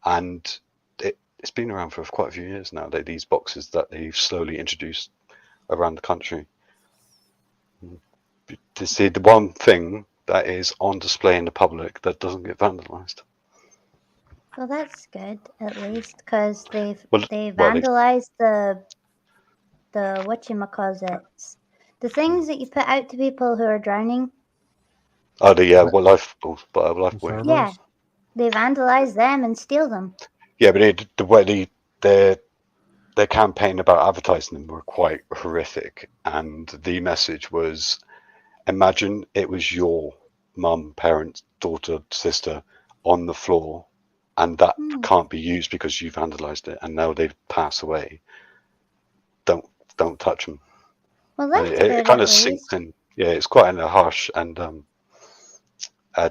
and it's been around for quite a few years now. These boxes that they've slowly introduced around the country. To see the one thing that is on display in the public that doesn't get vandalized. Well, that's good, at least, because they Well, vandalized the whatchamacallits, the things that you put out to people who are drowning. Oh, the wildlife buoy. Yeah, they vandalize them and steal them. Yeah, but the way their campaign about advertising them were quite horrific, and the message was, imagine it was your mum, parent, daughter, sister on the floor, and that can't be used because you vandalized it, and now they've passed away. Don't touch them. Well, that's it kind of sinks in. Yeah, it's quite a harsh and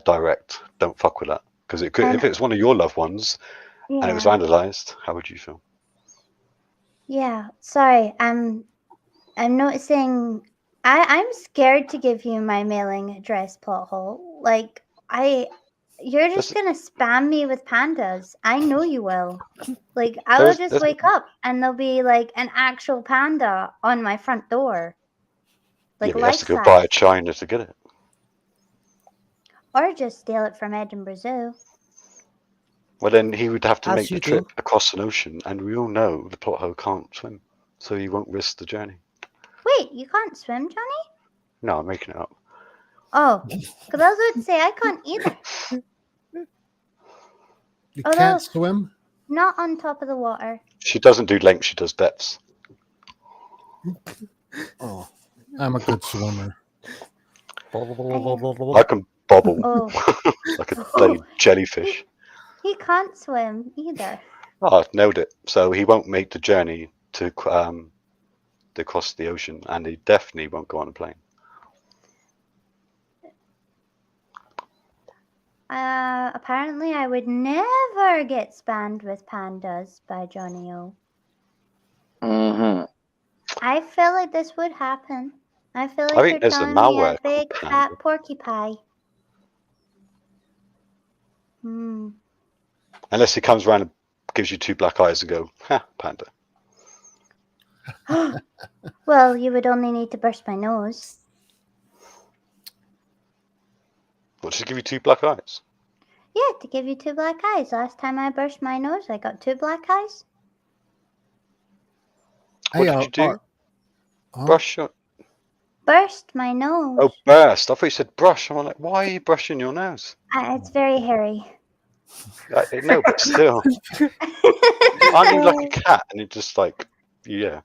direct. Don't fuck with that, because it could. If it's one of your loved ones and it was vandalized, how would you feel? Yeah, sorry. I'm noticing. I'm scared to give you my mailing address, Pothole. Like you're just gonna spam me with pandas. I know you will. Like I will just wake up and there'll be like an actual panda on my front door. Like he has to go buy a China to get it. Or just steal it from Edinburgh Zoo. Well, then he would have to make the trip across an ocean, and we all know the Pothole can't swim, so he won't risk the journey. Wait, you can't swim, Johnny? No, I'm making it up. Oh, because I was about to say I can't either. You can't swim? Not on top of the water. She doesn't do length, she does depths. Oh, I'm a good swimmer. I can bobble like a bloody jellyfish. He can't swim either. Oh, nailed it. So he won't make the journey to cross the ocean, and he definitely won't go on a plane. Apparently I would never get spammed with pandas by Johnny O. Mm-hmm. I feel like this would happen. I feel like think you're there's a telling me malware a big called fat Panda. porcupine. Unless he comes around and gives you two black eyes and go, ha, panda. Well, you would only need to burst my nose. What, does he give you two black eyes? Yeah, to give you two black eyes. Last time I burst my nose, I got two black eyes. What did you do? Brush your... Burst my nose. Oh, burst. I thought you said brush. I'm like, why are you brushing your nose? It's very hairy. No, but still. Aren't you like a cat? And you just like, yeah.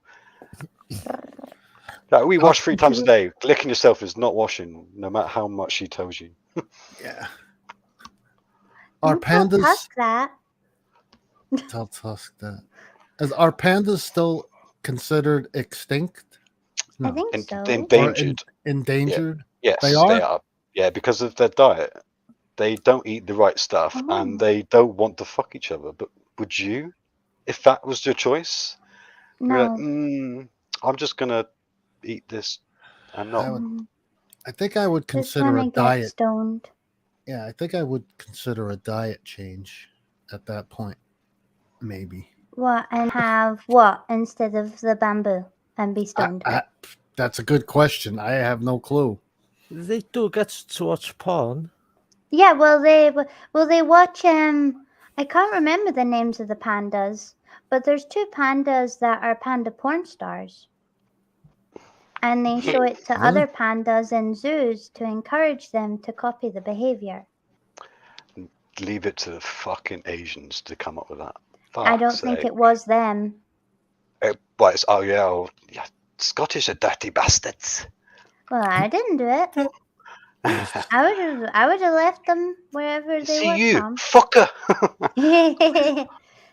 Like, we wash 3 times a day. Licking yourself is not washing, no matter how much she tells you. Yeah. Are Don't pandas? tusk that. Tell Tusk that. Are pandas still considered extinct? I think so. Endangered. Endangered? Yes, they are. Yeah, because of their diet. They don't eat the right stuff, and they don't want to fuck each other. But would you, if that was your choice? You're like, No. I'm just gonna eat this and not. I think I would Just consider wanna a get diet. stoned. Yeah, I think I would consider a diet change at that point. Maybe. What, and have what instead of the bamboo and be stoned? That's a good question. I have no clue. They do get to watch porn. Yeah, will they watch I can't remember the names of the pandas, but there's 2 pandas that are panda porn stars. And they show it to Really? other pandas in zoos to encourage them to copy the behavior. Leave it to the fucking Asians to come up with that. I don't think it was them. But it's yeah, Scottish are dirty bastards. Well, I didn't do it. I would have left them wherever they See were you, from. fucker.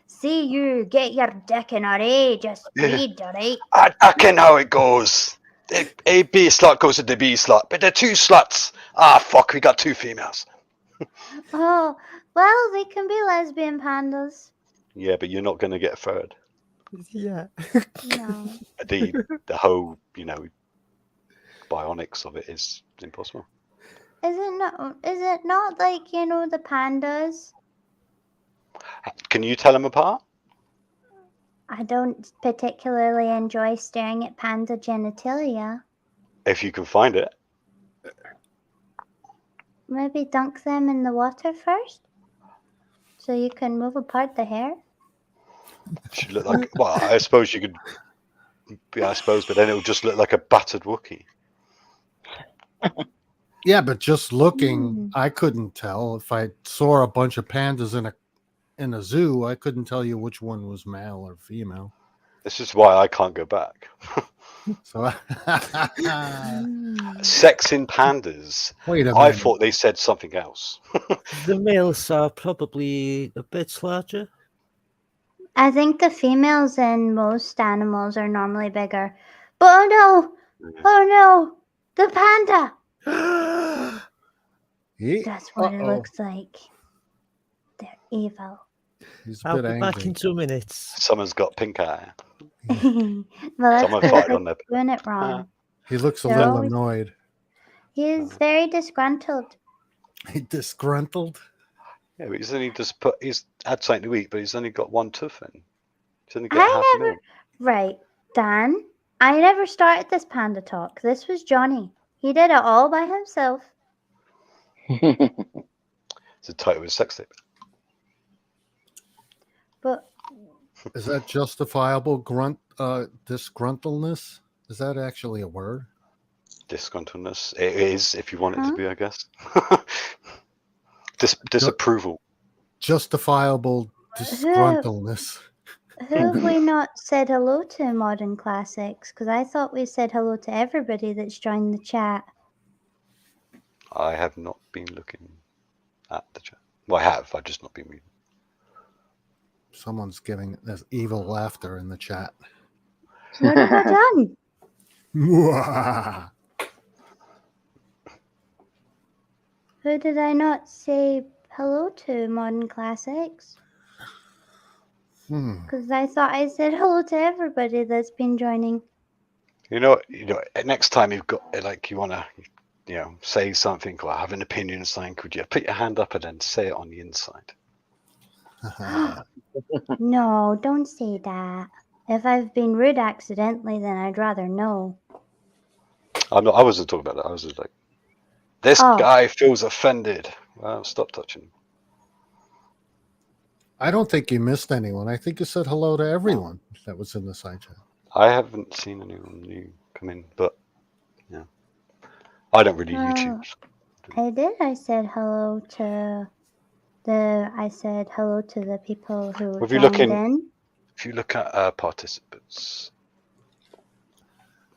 See you, get your dick in her, just read, alright? I can how it goes. A B slut goes to the B slut, but they're 2 sluts. Ah, fuck, we got 2 females. Oh, well, they can be lesbian pandas. Yeah, but you're not going to get a third. Yeah. No. The whole, bionics of it is impossible. Is it not like, the pandas? Can you tell them apart? I don't particularly enjoy staring at panda genitalia. If you can find it. Maybe dunk them in the water first? So you can move apart the hair? Should look like, well, I suppose you could, but then it would just look like a battered Wookiee. Yeah, but just looking, I couldn't tell. If I saw a bunch of pandas in a zoo, I couldn't tell you which one was male or female. This is why I can't go back. So Sex in pandas. Wait a minute. I thought they said something else. The males are probably a bit larger. I think the females in most animals are normally bigger. But oh no, the panda! That's what it looks like. They're evil. He's a I'll bit be angry. back in 2 minutes. Someone's got pink eye. Well, that's Someone because farted they're on their. doing it wrong. He looks a They're little always- annoyed. He's very disgruntled. Disgruntled? Yeah, but he's had something to eat, but he's only got 1 tooth in. He's only got I half a never. meal. Right, Dan. I never started this panda talk. This was Johnny. He did it all by himself. It's the title of his sex tape. But Is that justifiable disgruntledness? Is that actually a word? Disgruntledness. It is, if you want it to be, I guess. Disapproval. Justifiable disgruntledness. who have we not said hello to in Modern Classics? Because I thought we said hello to everybody that's joined the chat. I have not been looking at the chat. Well, I have. I've just not been reading. Someone's giving this evil laughter in the chat. What have I done? Who did I not say hello to, Modern Classics? Because I thought I said hello to everybody that's been joining. Next time you've got you want to, say something or have an opinion on something, could you put your hand up and then say it on the inside? No, don't say that. If I've been rude accidentally, then I'd rather know. I wasn't talking about that. I was just like, this guy feels offended. Well, stop touching him. I don't think you missed anyone. I think you said hello to everyone that was in the side chat. I haven't seen anyone new come in, but yeah, I don't really YouTube. I did. I said hello to the people who joined in. If you look at participants,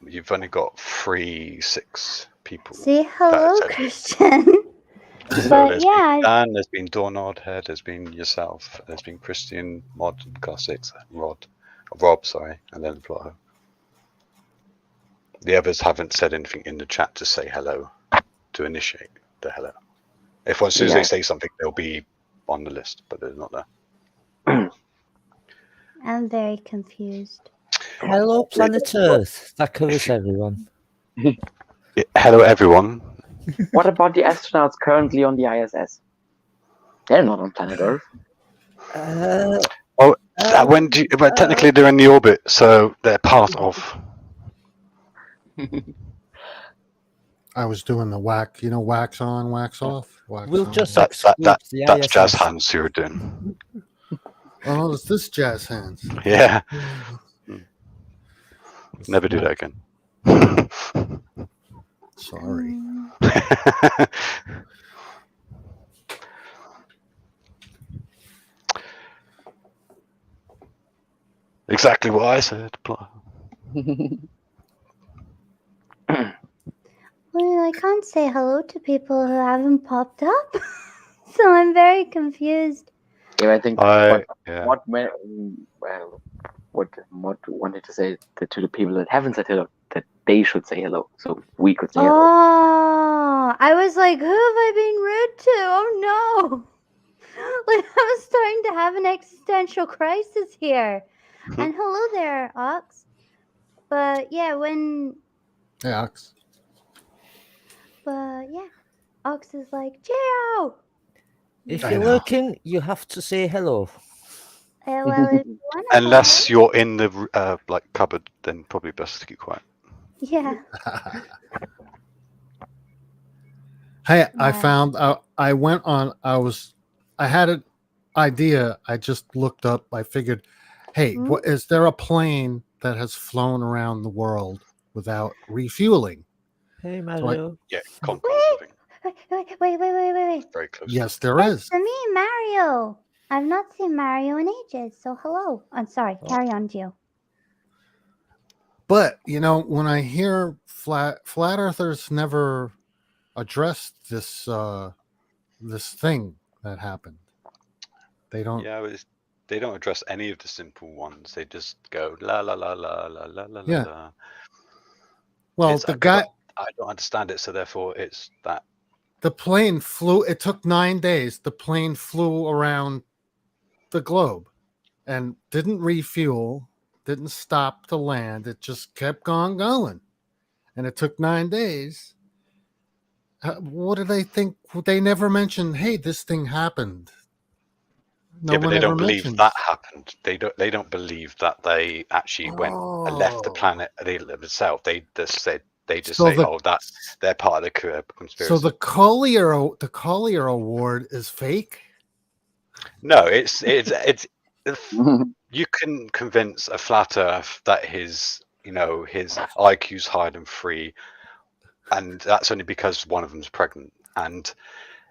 you've only got 6 people. Say hello, Christian. So but there's been Dan, there's been Dornod here, there's been yourself, there's been Christian, Modern Classics, Rob, and then Flato. The others haven't said anything in the chat to say hello, to initiate the hello. As soon as they say something, they'll be on the list, but they're not there. I'm very confused. Hello, planet Earth. That covers everyone. Hello, everyone. What about the astronauts currently on the ISS? They're not on planet Earth. But technically they're in the orbit, so they're part of. I was doing the wax on, wax off. Wax We'll on. just That's the jazz ISS. hands you're doing. Oh, it's this jazz hands. Yeah. Never do that again. Sorry. Exactly what I said. Well, I can't say hello to people who haven't popped up, so I'm very confused. Yeah, I think Yeah. what wanted to say to the people that haven't said hello that they should say hello, so we could say hello. Oh, I was like, who have I been rude to? Oh no! Like I was starting to have an existential crisis here. And hello there, Ox. But yeah, Hey, Ox. But yeah, Ox is like, Geo! If I you're know. lurking, you have to say hello. Well, if you want to Unless you're in the cupboard, then probably best to keep quiet. Yeah. Hey, I found I went on. I had an idea. I just looked up. I figured, hey, what is there a plane that has flown around the world without refueling? Hey, Mario. Yeah, Wait. very close. Yes, there is. For me, Mario. I've not seen Mario in ages, so hello. I'm sorry. Carry on, Gio. But when I hear flat earthers never addressed this thing that happened. They don't. Yeah, they don't address any of the simple ones. They just go la la la la la la la Yeah. la. Well, the guy. I don't understand it, so therefore it's that. The plane flew. It took 9 days. The plane flew around the globe and didn't refuel. Didn't stop to land. It just kept going, and it took 9 days. What do they think? They never mentioned, hey, this thing happened. Yeah, but they don't believe that happened. They don't believe that they actually went and left the planet itself. They just say, that's they're part of the conspiracy. So the Collier Award is fake? No, it's you can convince a flat Earth that his IQ's higher than 3, and that's only because one of them's pregnant. And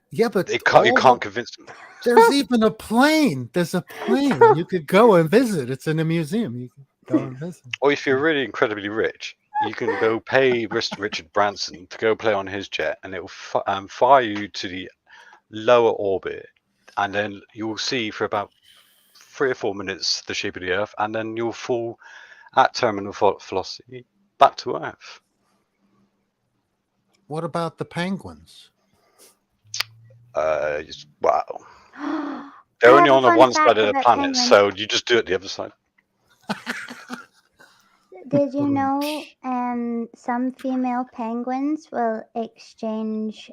yeah, but you can't convince them. There's even a plane. There's a plane you could go and visit. It's in a museum. You can go and visit. Or if you're really incredibly rich, you can go pay Richard Branson to go play on his jet, and it will fire you to the lower orbit, and then you will see for about 3 or 4 minutes the shape of the Earth, and then you'll fall at terminal velocity back to Earth. What about the penguins? Wow. They're only on one side of the planet, so you just do it the other side. Did you know some female penguins will exchange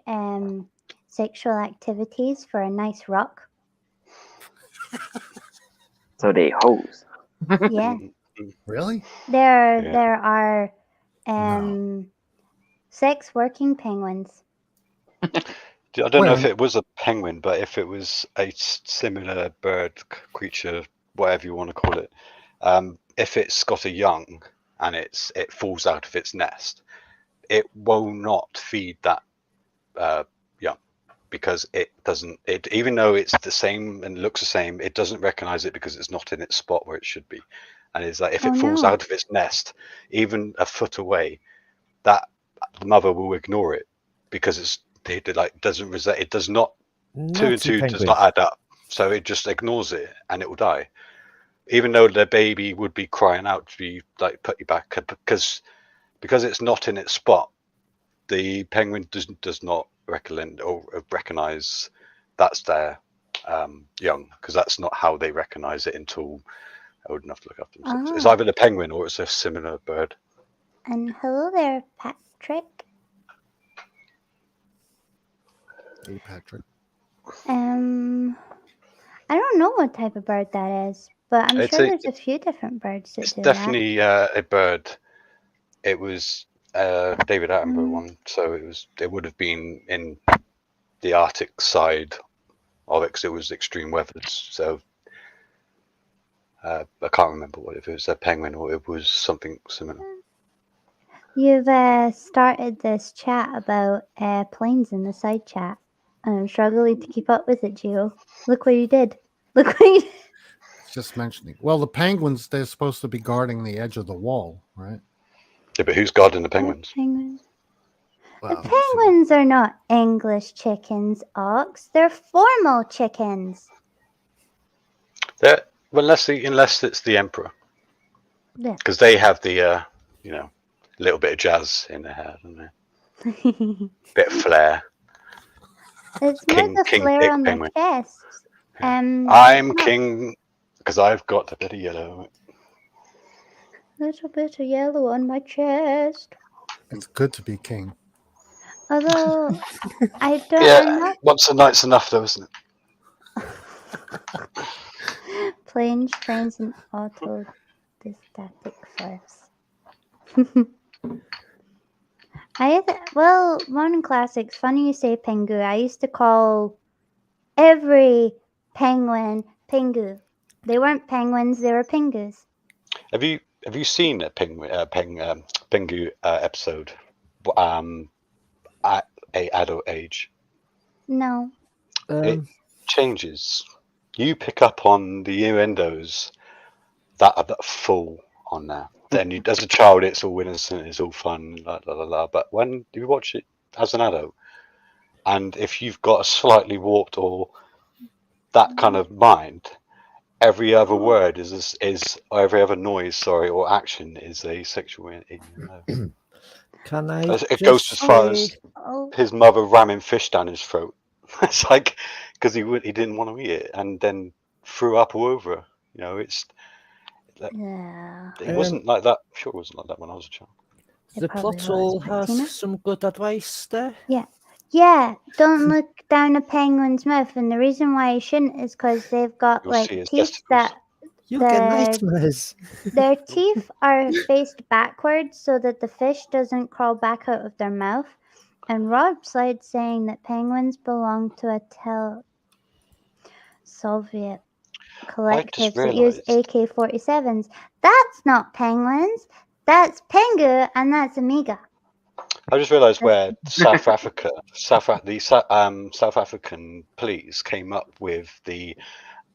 sexual activities for a nice rock? So they hose. Yeah. Really? There are sex working penguins. I don't know if it was a penguin, but if it was a similar bird, creature, whatever you want to call it, if it's got a young and it falls out of its nest, it will not feed that young, because it doesn't. Even though it's the same and looks the same, it doesn't recognize it because it's not in its spot where it should be. And it's like if it falls out of its nest, even a foot away, that the mother will ignore it because it does not. 2 and 2 does not add up, so it just ignores it and it will die, even though the baby would be crying out to be put you back, because it's not in its spot. The penguin does not recognize that's their young, because that's not how they recognize it until old enough to look after themselves. Ah. It's either a penguin or it's a similar bird. And hello there, Patrick. Hey, Patrick. I don't know what type of bird that is, but I'm It's sure a- there's a few different birds that It's do definitely a bird. It was David Attenborough Mm. one, so it would have been in the Arctic side of it because it was extreme weather. So I can't remember if it was a penguin or it was something similar. that. You've started this chat about planes in the side chat, and I'm struggling to keep up with it, Gio. Look what you did. Look what you did. Just mentioning. Well, the penguins, they're supposed to be guarding the edge of the wall, right? Yeah, but who's guarding the penguins? Penguins. The Well, penguins are not English chickens, Ox. They're formal chickens. Well, unless it's the emperor, Yeah. because they have the little bit of jazz in their hair, don't they? Bit of flair. It's more King the flare Dick on their penguin. chests. I'm not- king because I've got a bit of yellow. Little bit of yellow on my chest. it's good to be king. Although I don't. Yeah, I'm not once a night's enough, though, isn't it? planes, trains, and autodistatic first. Modern classics. Funny you say Pingu. I used to call every penguin Pingu. They weren't penguins. They were Pingus. Have you seen a Pingu episode at a adult age? No. It changes. You pick up on the innuendos that are full on there. Then as a child, it's all innocent, it's all fun, la la la la. But when you watch it as an adult, and if you've got a slightly warped or that kind of mind, every other word is or every other noise, or action is a sexual innuendo. Can I It goes just as far say, as his mother ramming fish down his throat. It's like because he didn't want to eat it and then threw up all over. It's Yeah. it wasn't like that. I'm sure it wasn't like that when I was a child. It the probably plot was, all but Tina? has some good advice there? Yeah, don't look down a penguin's mouth, and the reason why you shouldn't is because they've got You'll see like his teeth testicles. that You get The- nightmares. their teeth are faced backwards so that the fish doesn't crawl back out of their mouth. And Rob Slide's saying that penguins belong to a Soviet collectives that use realised- AK-47s. That's not penguins. That's Pengu, and that's Amiga. I just realised where South African police came up with the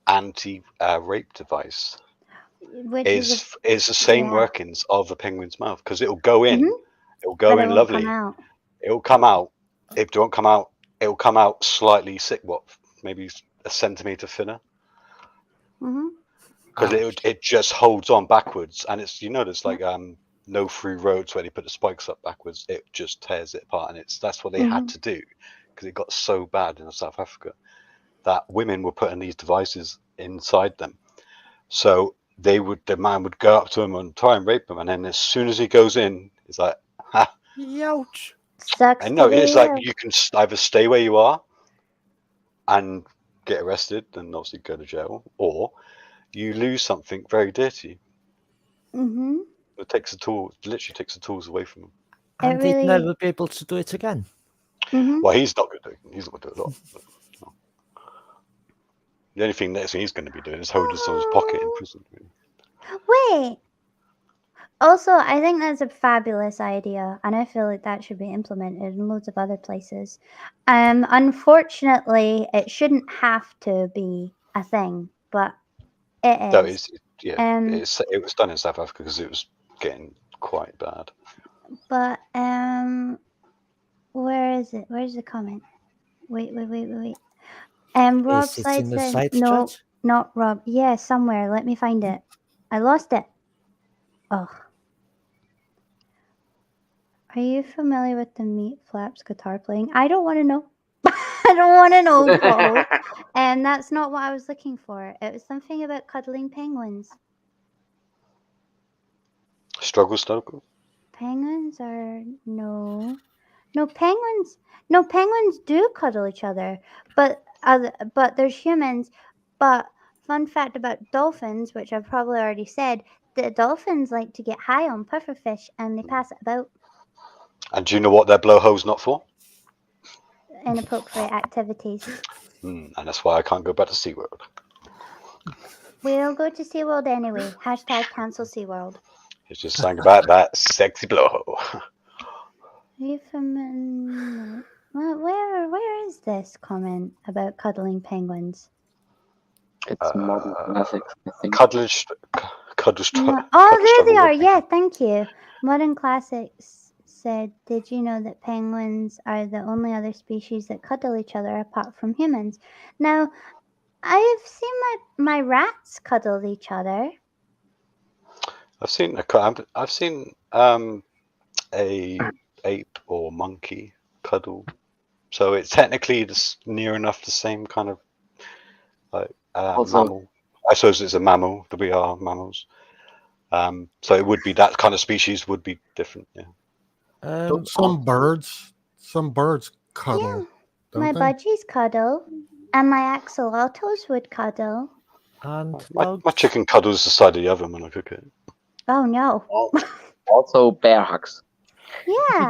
anti-rape device. Which is Is the same yeah. workings of a penguin's mouth because it'll go in, Mhm. it'll go but in it won't lovely, come out. it'll come out. If it won't come out, it'll come out slightly sick. Maybe a centimeter thinner Hmm. because it just holds on backwards, and it's there's like no through roads where they put the spikes up backwards. It just tears it apart, and that's what they had to do because it got so bad in South Africa that women were putting these devices inside them. So the man would go up to him and try and rape him, and then as soon as he goes in, he's like, ha. Youch. Sucks. I know, to it's be like you. you can either stay where you are and get arrested and obviously go to jail, or you lose something very dear to you. Mhm. It literally takes the tools away from him. And really- they'd never be able to do it again. Mhm. Well, he's not going to do it. He's not going to do it a lot. No. The only thing next thing he's going to be doing is holding someone's pocket in prison. Wait. Also, I think that's a fabulous idea, and I feel like that should be implemented in loads of other places. Unfortunately, it shouldn't have to be a thing, but it is. No, it was done in South Africa because it was getting quite bad. But where is it? Where's the comment? Wait. Rob Is it Slide in the said side no, chat? not Rob. Yeah, somewhere. Let me find it. I lost it. Oh. Are you familiar with the Meat Flaps guitar playing? I don't want to know. I don't want to know, Paul. And that's not what I was looking for. It was something about cuddling penguins. Struggle snuggle. Penguins are no penguins. No, penguins do cuddle each other, but there's humans. But fun fact about dolphins, which I've probably already said, the dolphins like to get high on pufferfish and they pass it about. And do you know what their blowhole's not for? Inappropriate activities. And that's why I can't go back to SeaWorld. We'll go to SeaWorld anyway. Hashtag cancel SeaWorld. It's just saying about that sexy blowhole. Are you from... Where is this comment about cuddling penguins? It's modern classics, I think. Cuddles. Oh, there they are. Yeah, thank you. Modern Classics said, did you know that penguins are the only other species that cuddle each other apart from humans? Now, I've seen my rats cuddle each other. I've seen a ape or monkey cuddle, so it's technically just near enough the same kind of mammal. I suppose it's a mammal. We are mammals, so it would be that kind of species would be different. Yeah. Some birds cuddle. Yeah, don't my they? budgies cuddle, and my axolotls would cuddle. And My chicken cuddles the side of the oven when I cook it. Oh no! Also, bear hugs. Yeah.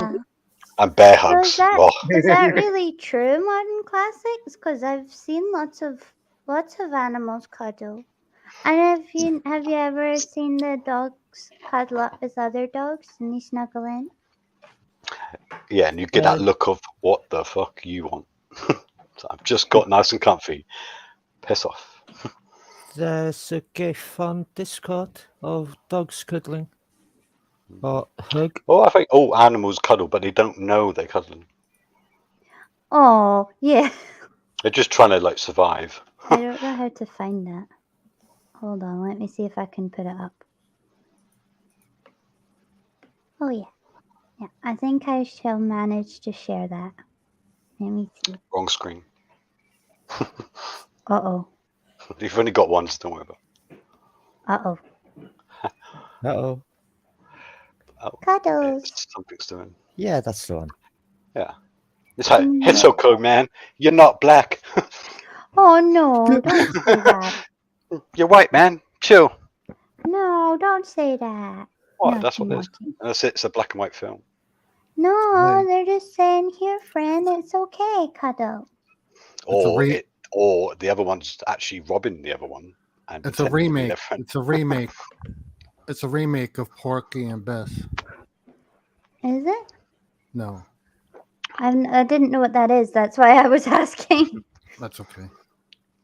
And bear So hugs. is that, Oh, is that really true, Modern Classics? Because I've seen lots of animals cuddle. And have you ever seen the dogs cuddle up with other dogs and they snuggle in? yeah, and you get that look of what the fuck you want. So I've just got nice and comfy. Piss off. there's a GIF on Discord of dogs cuddling. Or hug. Oh, I think all animals cuddle, but they don't know they're cuddling. Oh, yeah. They're just trying to like survive. I don't know how to find that. Hold on, let me see if I can put it up. Oh, yeah. Yeah, I think I shall manage to share that. Let me see. Wrong screen. Uh-oh. You've only got one, so don't worry about it. Uh-oh. Uh-oh. Oh, Cuddles. something's doing. Yeah, that's the one. Yeah. It's like, it's okay, man. You're not black. Oh, no, don't say that. You're white, man. Chill. No, don't say that. What? Naughty, That's what it is. naughty. That's it. It's a black and white film. No, Right. they're just saying, here, friend, it's okay, cuddle. Or the other one's actually robbing the other one. And It's a pretending to be remake. their friend. It's a remake. It's a remake of Porky and Bess. Is it? No, I didn't know what that is. That's why I was asking. that's okay.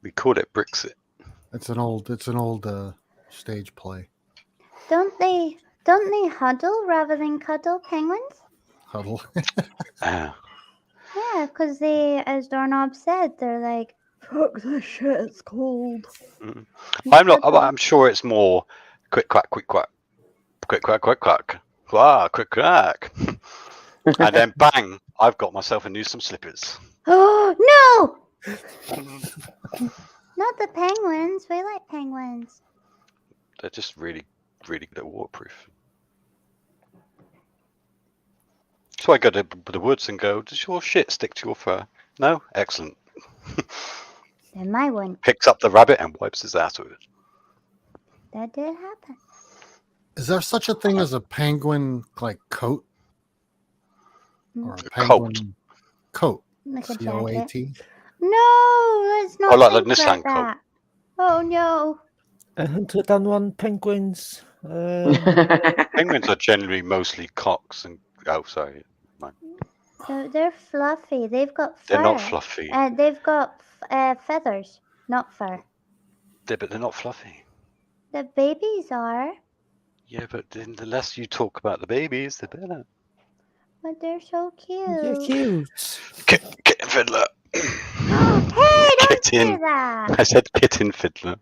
We called it Brexit. It's an old stage play. Don't they huddle rather than cuddle, penguins? Huddle. Ah. Yeah, because they, as Doorknob said, they're like, fuck this shit, it's cold. Mm. You I'm cuddle. sure it's more quick quack, quick quack, quick quack, quick quack, wow, quick quack, and then bang! I've got myself a new some slippers. Oh, no! Not the penguins. We like penguins. They're just really, really good at waterproof. So I go to the woods and go, does your shit stick to your fur? No? Excellent. Then my one. Picks up the rabbit and wipes his ass with it. That did happen. Is there such a thing as a penguin like coat? Or a Coat. penguin coat? Like a COAT? jacket. No, let's not Oh, like think the Nissan about that. Oh no. 101 penguins. Penguins are generally mostly cocks and sorry. They're fluffy. They've got fur. They're not fluffy. They've got feathers, not fur. But they're not fluffy. The babies are, Yeah, but then the less you talk about the babies, the better. but they're so You're cute. cute. Kitten fiddler. Hey, don't say Kitten. that. I said kitten fiddler.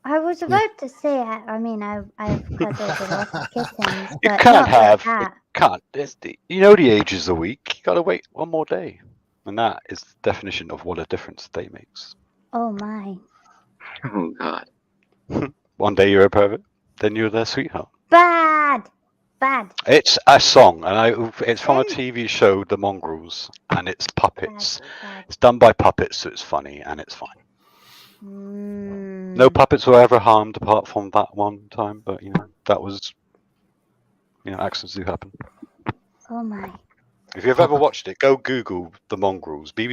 I was about to say it. I mean, I've cuddled with lots of kittens, You but can't not have. like You that. can't. You know the ages a week. You gotta wait one more day, and that is the definition of what a difference a day makes. Oh my. Oh God. One day you're a pervert, then you're their sweetheart. Bad. Bad. It's a song, and it's from a Hey. TV show, The Mongrels, and it's puppets. Bad. It's done by puppets, so it's funny and it's fine. Mm. No puppets were ever harmed apart from that one time, but that was, accidents do happen. Oh my. If you've ever watched it, go Google The Mongrels, the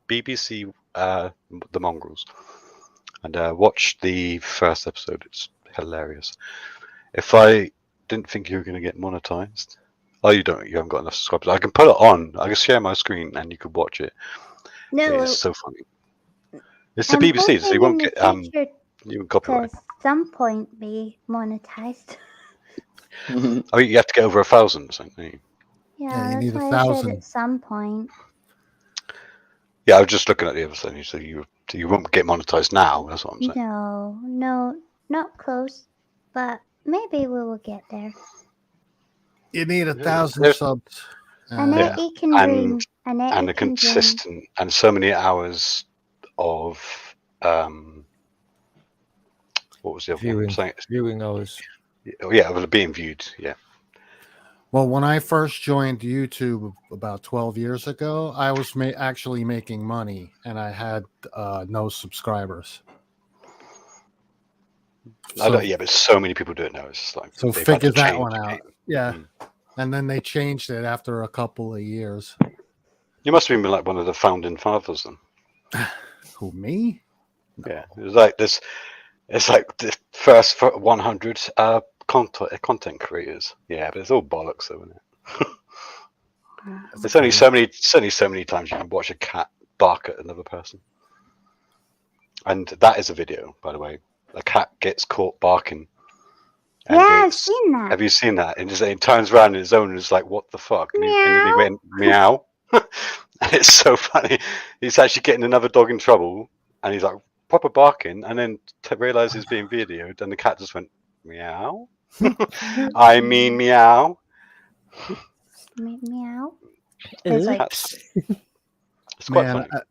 BBC, The Mongrels, and watch the first episode. It's hilarious. If I didn't think you were going to get monetized, you haven't got enough subscribers. I can put it on. I can share my screen and you could watch it. No. It's so funny. It's the I'm BBC, so you hoping won't in get the future you copyright. to some point be monetized. I mean, you have to get over 1,000 or something. Yeah, you that's need why I said 1,000. at some point. Yeah, I was just looking at the other side. So you won't get monetized now. That's what I'm saying. No, not close. But maybe we will get there. You need 1,000 There's- subs. And Yeah, Ette can dream. And Ette and a can dream. consistent and so many hours of what was the other one? Viewing hours. Yeah, of it being viewed. Yeah. Well, when I first joined YouTube about 12 years ago, I was actually making money, and I had no subscribers. But so many people do it now. It's just like So they've had to figure that change one the out. game. Yeah. And then they changed it after a couple of years. You must have been like one of the founding fathers then. Who, me? Yeah, it was like this. It's like the first 100 content creators. Yeah, but it's all bollocks, though, isn't it? There's only so many times you can watch a cat bark at another person, and that is a video, by the way. A cat gets caught barking. Yeah, I've seen that. Have you seen that? And it turns around in his own and is like, "What the fuck?" And then he went meow. And it's so funny. He's actually getting another dog in trouble, and he's like proper barking, and then realizes he's being videoed, and the cat just went meow. I mean meow. Meow. It's like It's quite Man, funny.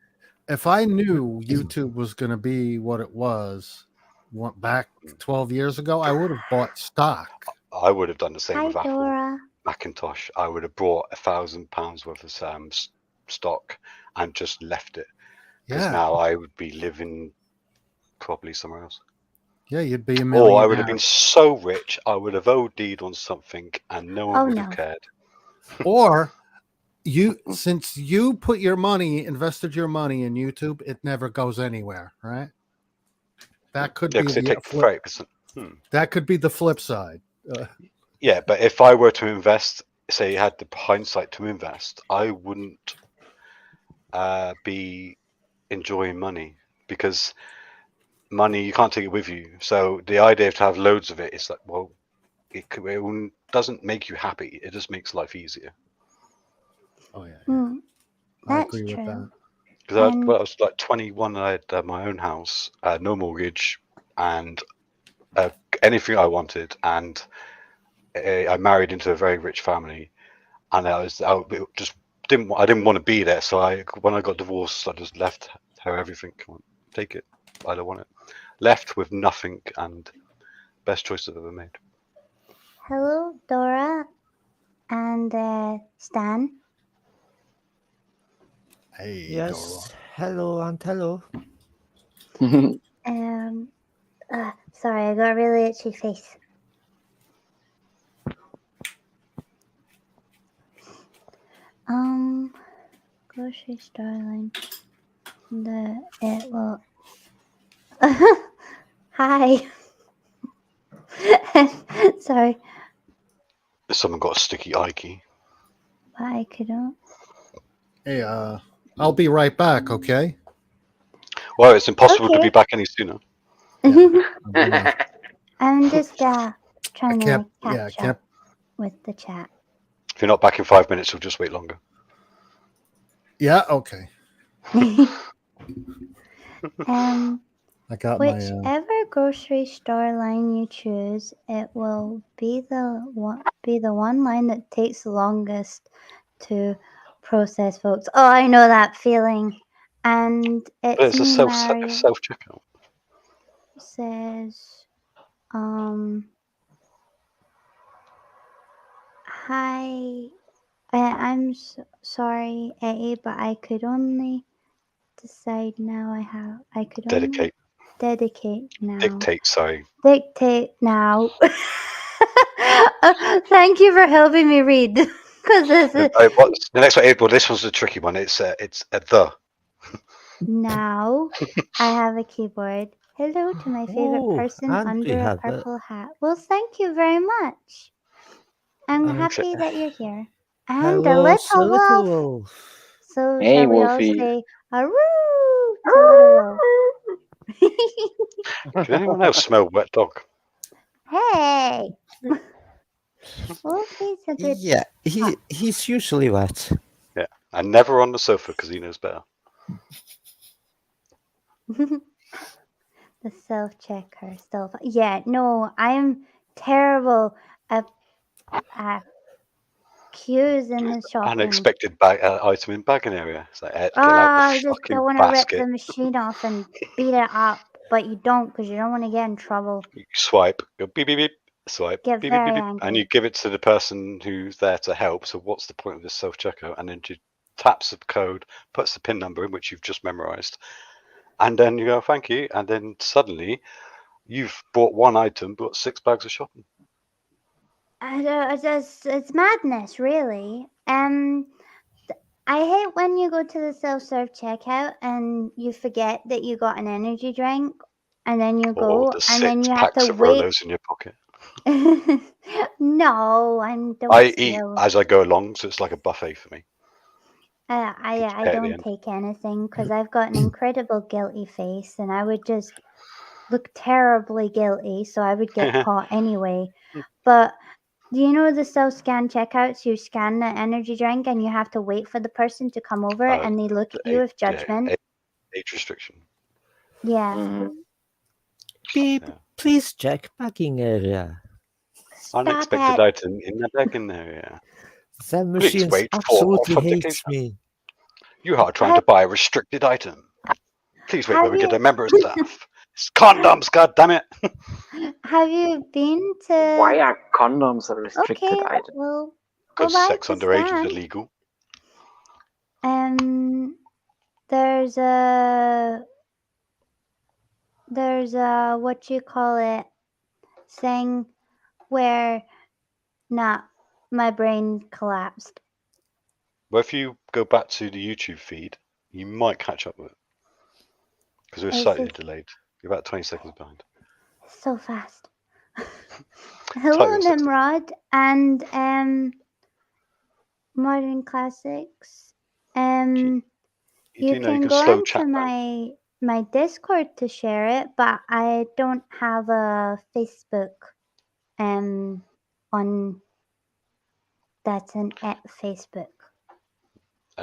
if I knew YouTube was going to be what it was back 12 years ago, I would have bought stock. I would have done the same hi with Apple Dora. Macintosh. I would have bought £1,000 worth of stock and just left it. Because now I would be living probably somewhere else. Yeah, you'd be a millionaire. Or I would have been so rich, I would have OD'd on something and no one would have cared. Or since you invested your money in YouTube, it never goes anywhere, right? That could be the flip. That could be the flip side. Yeah, but if I were to invest, say you had the hindsight to invest, I wouldn't be enjoying money, because money, you can't take it with you. So the idea to have loads of it is like, well, it doesn't make you happy. It just makes life easier. Oh yeah, I agree with that. Because I was like 21 and I had my own house, no mortgage, and anything I wanted, and I married into a very rich family, and I didn't want to be there. So when I got divorced, I just left her everything. Take it, I don't want it. Left with nothing, and best choice I've ever made. Hello, Dora and Stan. Hey, yes. Dora. Hello, and hello. Sorry, I got a really itchy face. Grocery store line. It will. Hi. Sorry. Someone got a sticky eye key. I couldn't. Hey, I'll be right back, okay? Well, it's impossible to be back any sooner. Yeah, I'm just trying to catch up with the chat. If you're not back in 5 minutes, we'll just wait longer. Yeah, okay. I got whichever grocery store line you choose, it will be the one line that takes the longest to process, folks. Oh, I know that feeling. And it's a self checkout. Says Hi. I'm sorry, Ette, but I could only decide now. I could only Dedicate. dedicate now. Dictate, sorry. Dictate now. Thank you for helping me read. Because this is The next one, well, this one's a tricky one. It's a the. now. I have a keyboard. Hello to my favorite Oh, person and we under a have it. purple hat. Well, thank you very much. I'm And happy that you're here. And a hello, little Sir wolf. Little Wolf. So Hey, shall we Wolfie. all say "aroo" to little wolf? Can anyone else smell wet dog? Hey, Wolfie's a good. Yeah, he's usually wet. Yeah, and never on the sofa because he knows better. The self-checker, Yeah, no, I am terrible at queues in the shopping. Unexpected item in bagging area. It's like, get out I the just fucking don't want to rip basket. the machine off and beat it up, but you don't because you don't want to get in trouble. You swipe, go beep beep beep, swipe, Get beep beep very beep, beep, angry. and you give it to the person who's there to help. So what's the point of this self-checkout? And then she taps the code, puts the PIN number in, which you've just memorized, and then you go, thank you, and then suddenly you've bought one item, but 6 bags of shopping. It's madness, really. I hate when you go to the self-serve checkout and you forget that you got an energy drink, and then you Or go the and then 6 you have packs to of wait. Rolos in your pocket. No, and don't I eat steal. as I go along, so it's like a buffet for me. I at the don't end. take anything because I've got an incredible guilty face, and I would just look terribly guilty, so I would get caught anyway. But do you know the self-scan checkouts? You scan the energy drink, and you have to wait for the person to come over, and they look at you with judgment. Age restriction. Yeah. Mhm. Beep, Yeah. please check bagging area. Stop Unexpected it. item in the bagging area. The Please machine wait for absolutely hates authentication. me. You are trying to buy a restricted item. Please wait Have while we get you- a member of staff. It's condoms, goddammit. Have you been to? Why are condoms a restricted Okay, item? well, go Because back sex to underage scan. is illegal. There's a what you call it thing where my brain collapsed. Well, if you go back to the YouTube feed, you might catch up with it. Because we're Is slightly it- delayed. You're about 20 seconds behind. So fast. Hello, Title sex. Nimrod and Modern Classics. You You do know you can can go slow into chat down. my Discord to share it, but I don't have a Facebook on that's an at Facebook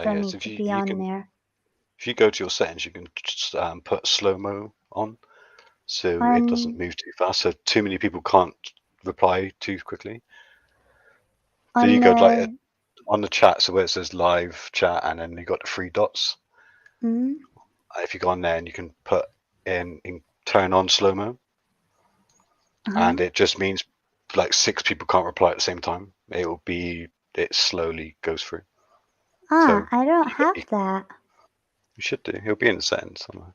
for me So to be on there. if you go to your settings, you can just, put slow-mo on, so it doesn't move too fast, so too many people can't reply too quickly. So you go like on the chat, so where it says live chat, and then you got the 3 dots. Mhm. If you go on there, and you can put in turn on slow-mo, and it just means like 6 people can't reply at the same time. It slowly goes through. So I don't have that. You should do. It'll be in the settings somewhere.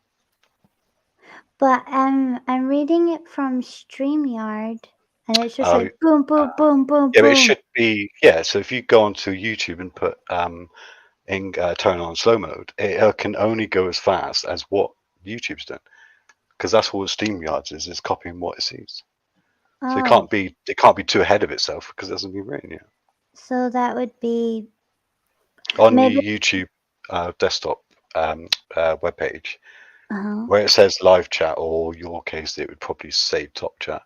But I'm reading it from StreamYard, and it's just like boom, boom, boom, boom, Yeah, boom. but it should be So if you go onto YouTube and put turn on slow mode, it can only go as fast as what YouTube's done, because that's what StreamYard is copying what it sees. So it can't be too ahead of itself because it hasn't been written yet. So that would be On the YouTube desktop webpage, where it says live chat, or your case, it would probably say top chat.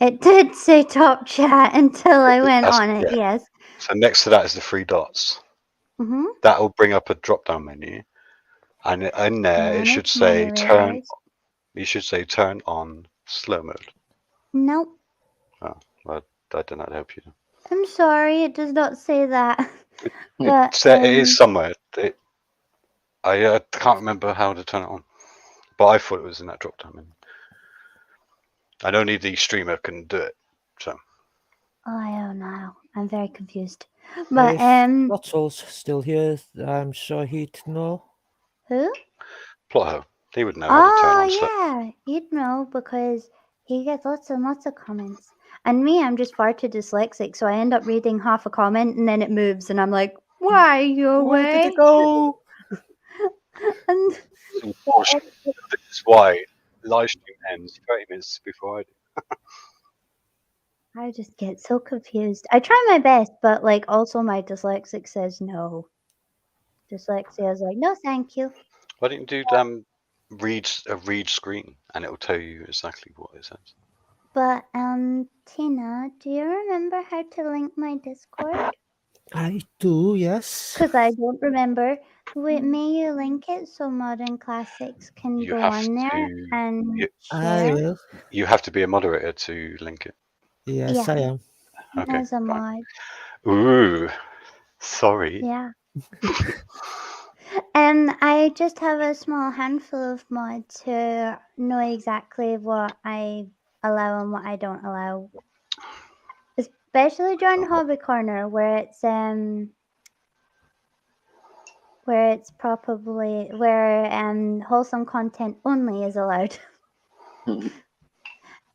It did say top chat until I went on it. Yeah. Yes. So next to that is the 3 dots. That will bring up a drop-down menu, and in there it should say turn. You should say turn on slow mode. Nope. Oh, well, I did not help you. I'm sorry, it does not say that. But It is somewhere. I can't remember how to turn it on, but I thought it was in that drop-down menu. And only the streamer can do it. So. I don't know. I'm very confused. But If Russell's still here, I'm sure he'd know. who? Plotho. He would know how to turn on stuff. Yeah, you'd know because he gets lots and lots of comments. And me, I'm just far too dyslexic, so I end up reading half a comment and then it moves, and I'm like, "Why are you away?" Where did it go? And This is why live stream ends 30 minutes before I do. I just get so confused. I try my best, but like also my dyslexic says no. Dyslexia is like, no, thank you. Why don't you do read screen and it will tell you exactly what it says. But Tina, do you remember how to link my Discord? I do, yes. Because I don't remember. Wait, may you link it so Modern Classics can You go have on there to- and you- I share will. You have to be a moderator to link it. Yes, Yeah. I am. Okay. as a mod? Ooh, sorry. Yeah. And I just have a small handful of mods who know exactly what I allow and what I don't allow. Especially during Hobby Corner, where it's probably where wholesome content only is allowed.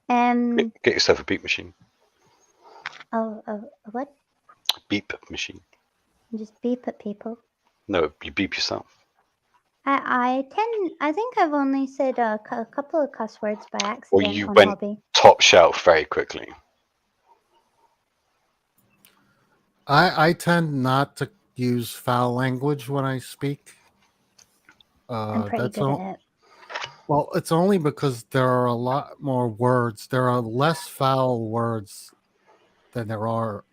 Get yourself a beep machine. Oh, what? Beep machine. Just beep at people. No, you beep yourself. I think I've only said a couple of cuss words by accident Well, you on went Hobby. top shelf very quickly. I tend not to use foul language when I speak. I'm pretty That's good all. at it. Well, it's only because there are a lot more words. There are less foul words than there are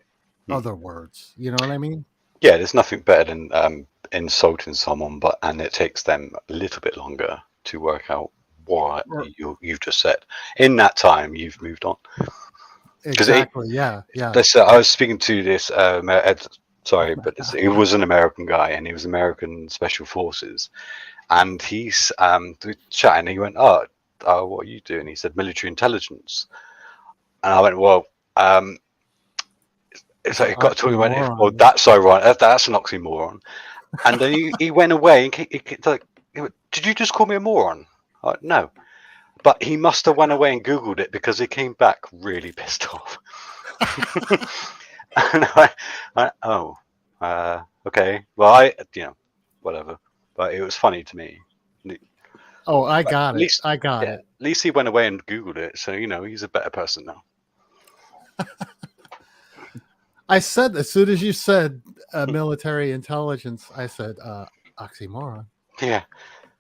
other words. You know what I mean? Yeah, there's nothing better than insulting someone, and it takes them a little bit longer to work out what you've just said. In that time, you've moved on. Exactly. Yeah. I was speaking to this Ed, sorry, but he was an American guy, and he was American Special Forces, and he's chatting. And he went, "Oh, what are you doing?" He said, "Military intelligence," and I went, "Well." It's like it got to him. Went, "Oh, that's ironic. That's an oxymoron." And then he went away and he like, "Did you just call me a moron?" No, but he must have went away and Googled it because he came back really pissed off. And okay, well, whatever. But it was funny to me. Oh, I got At least, it. I got it. At least he went away and Googled it, so he's a better person now. I said as soon as you said military intelligence, I said oxymoron. Yeah,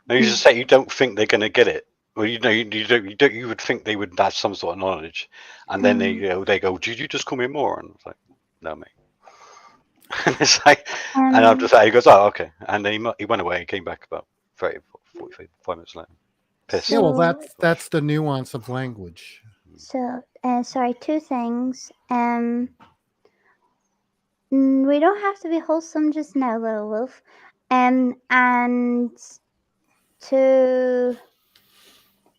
no, you just say you don't think they're going to get it. Well, you don't. You would think they would have some sort of knowledge, and then they go, "Did you just call me a moron?" It's like, no, mate. And it's like, and I'm just like, he goes, "Oh, okay," and then he went away and came back about 30, 45 minutes later. Pissed. Yeah, well, that's the nuance of language. So, sorry, two things. We don't have to be wholesome just now, little wolf. And to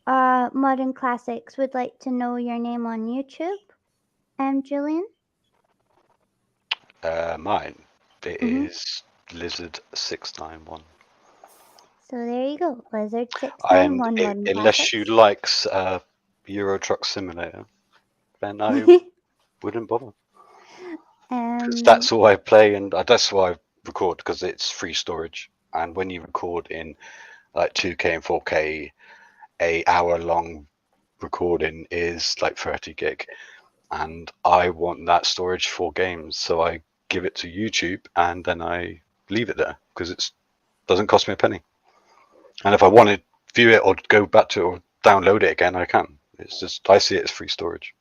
Modern Classics would like to know your name on YouTube. Julian? Mine. It is Lizard691. So there you go, And Lizard691 Modern unless Classics. you like Euro Truck Simulator, then I wouldn't bother. Because that's all I play, and that's why I record, because it's free storage. And when you record in like 2K and 4K, a hour-long recording is like 30 gig, and I want that storage for games, so I give it to YouTube and then I leave it there because it doesn't cost me a penny. And if I want to view it or go back to it or download it again, I can. It's just I see it as free storage.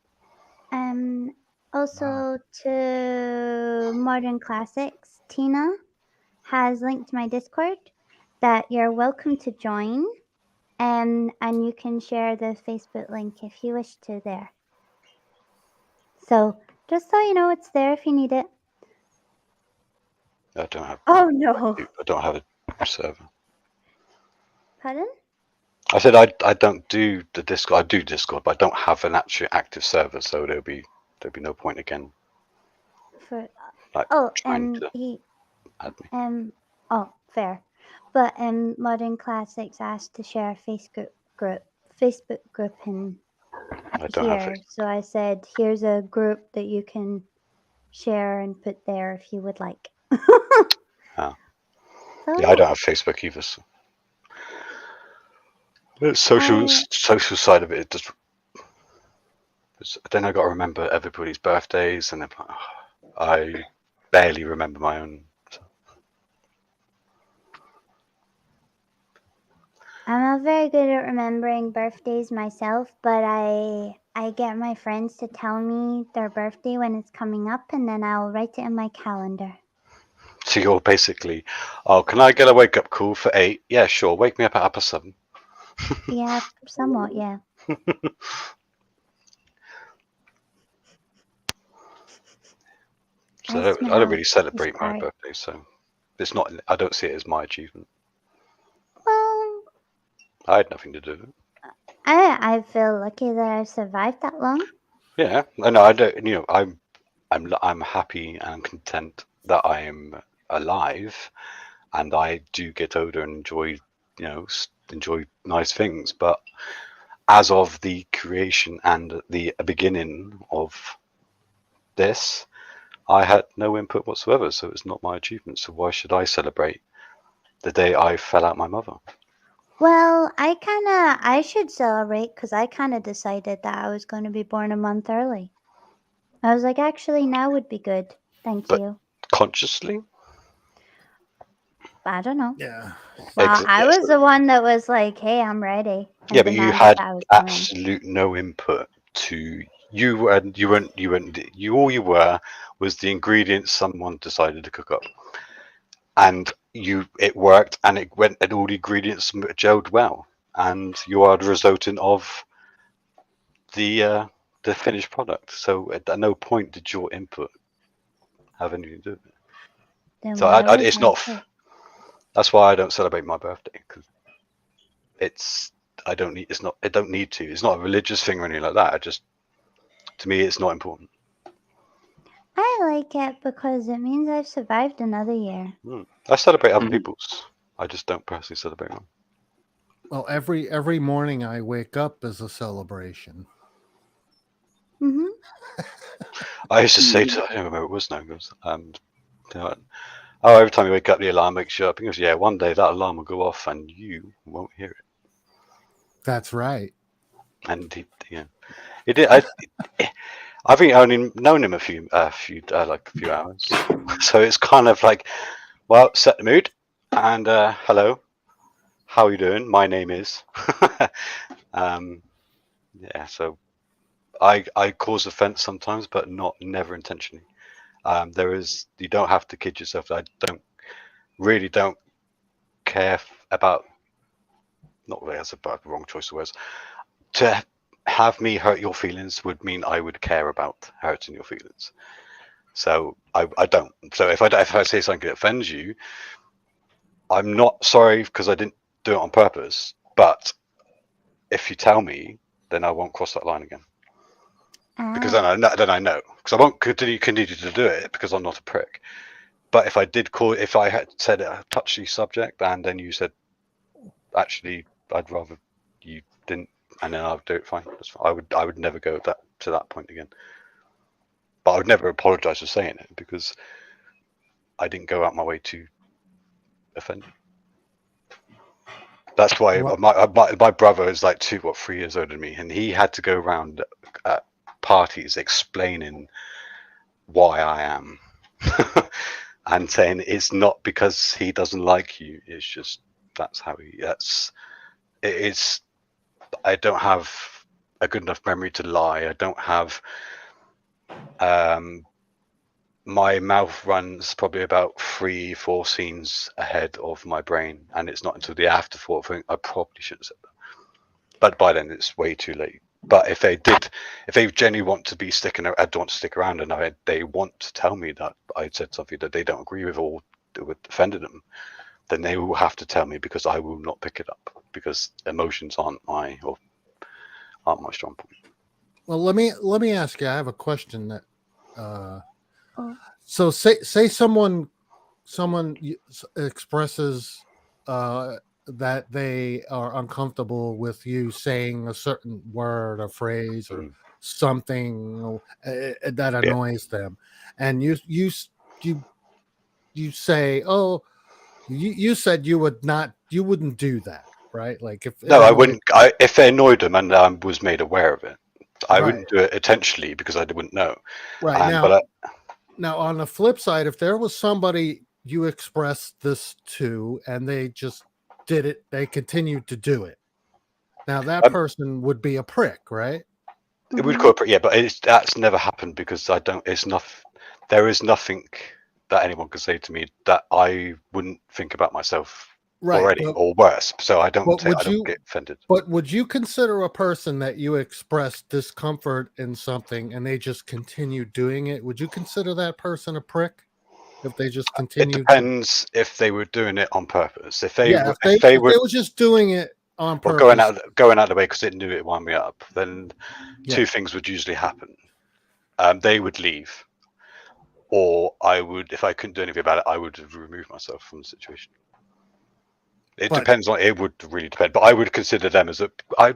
Also to Modern Classics, Tina has linked my Discord that you're welcome to join, and you can share the Facebook link if you wish to there. So just so you know, it's there if you need it. I don't have. Oh no! I don't have a server. Pardon? I said I don't do the Discord. I do Discord, but I don't have an actual active server, so there'll be no point again. for Like trying to he add me. fair. But Modern Classics asked to share a Facebook group in I don't have here. Facebook. So I said, here's a group that you can share and put there if you would like. Oh. So Yeah, I don't have Facebook either. So. The social side of it just. Then I got to remember everybody's birthdays, and then I barely remember my own. So. I'm not very good at remembering birthdays myself, but I get my friends to tell me their birthday when it's coming up, and then I'll write it in my calendar. So you're basically, oh, can I get a wake up call for 8? Yeah, sure. Wake me up at 7:30. Yeah, somewhat, yeah. So I don't really celebrate my birthday. birthday, so it's not. I don't see it as my achievement. Well, I had nothing to do with it. I feel lucky that I survived that long. Yeah, no, I don't. You know, I'm happy and content that I am alive, and I do get older and enjoy, enjoy nice things. But as of the creation and the beginning of this, I had no input whatsoever, so it's not my achievement. So why should I celebrate the day I fell out my mother? Well, I should celebrate because I kind of decided that I was going to be born a month early. I was like, actually, now would be good. Thank But- you. Consciously? I don't know. Yeah. Well, I was the one that was like, hey, I'm ready. Yeah, but you had I was absolute no input to you, and you weren't. All you were was the ingredients someone decided to cook up, and it worked, and it went, and all the ingredients gelled well, and you are the resultant of the finished product. So at no point did your input have anything to do with it. Then So it's not. That's why I don't celebrate my birthday, because I don't need. It's not. I don't need to. It's not a religious thing or anything like that. To me, it's not important. I like it because it means I've survived another year. I celebrate other people's. I just don't personally celebrate mine. Well, every morning I wake up is a celebration. Mm-hmm. I used to say to, I don't remember what it was now, every time you wake up, the alarm wakes you up. He goes, yeah, one day that alarm will go off and you won't hear it. That's right. And he did. I think I only known him a few hours, so it's kind of like, well, set the mood, and hello, how are you doing? My name is, yeah. So I cause offence sometimes, but never intentionally. You don't have to kid yourself. I really don't care about. Not really, that's about the wrong choice of words. To have me hurt your feelings would mean I would care about hurting your feelings. So I don't. So if I say something that offends you, I'm not sorry because I didn't do it on purpose. But if you tell me, then I won't cross that line again. Because then I know. Because I won't continue to do it because I'm not a prick. But if I had said a touchy subject and then you said, actually, I'd rather you didn't, and then I'll do it fine. That's fine. I would never go to that point again. But I would never apologize for saying it because I didn't go out my way to offend you. That's why my brother is like 3 years older than me, and he had to go around at parties explaining why I am and saying it's not because he doesn't like you. It's just that's how it is. I don't have a good enough memory to lie. I don't have. My mouth runs probably about 3-4 scenes ahead of my brain, and it's not until the afterthought thing I probably should have said that. But by then it's way too late. But if they genuinely want to be want to stick around, and they want to tell me that I said something that they don't agree with or that would offended them, then they will have to tell me because I will not pick it up because emotions aren't my strong point. Well, let me ask you. I have a question that Oh. So say someone expresses that they are uncomfortable with you saying a certain word or phrase or something that Yeah. annoys them, and you say, "Oh, you said you wouldn't do that, right?" Like if No, I anybody, wouldn't. If it annoyed them and I was made aware of it, I right, wouldn't do it intentionally because I wouldn't know. right But now on the flip side, if there was somebody you expressed this to and they just did it, they continued to do it. Now that person would be a prick, right? it would Mhm. cooperate, yeah. But that's never happened because I don't. It's not. There is nothing that anyone can say to me that I wouldn't think about myself Right. already, or worse. So I don't But say I would don't you get offended. but would you consider a person that you express discomfort in something and they just continue doing it? Would you consider that person a prick if they just It continued to? depends if they were doing it on purpose. If they Yeah, were, if they if were they were just doing it on or purpose. going out of the way because it knew it wound me up, then Yeah. two things would usually happen. They would leave, or I would, if I couldn't do anything about it, I would remove myself from the situation. It But depends on. It would really depend, but I would consider them as a.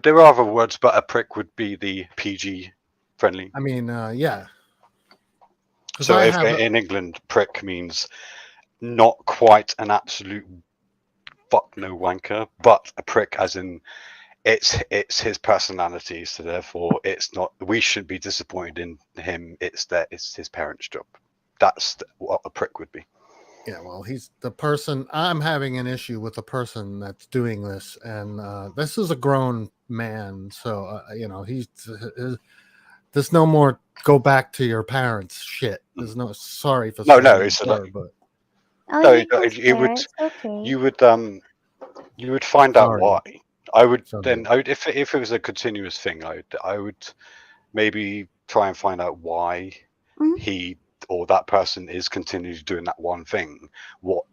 There are other words, but a prick would be the PG friendly. I mean, yeah, because So I if have in England, prick means not quite an absolute fuck no wanker, but a prick as in it's his personality, so therefore it's not. We shouldn't be disappointed in him. It's his parents' job. That's what a prick would be. yeah, well, he's the person. I'm having an issue with the person that's doing this, and this is a grown man, so there's no more go back to your parents shit. There's no sorry for No, saying it's the word, but Oh, no. you can You swear. would It's okay. you would find out sorry. why. I would Sorry. if it was a continuous thing, I would maybe try and find out why Mhm. he or that person is continually doing that one thing. What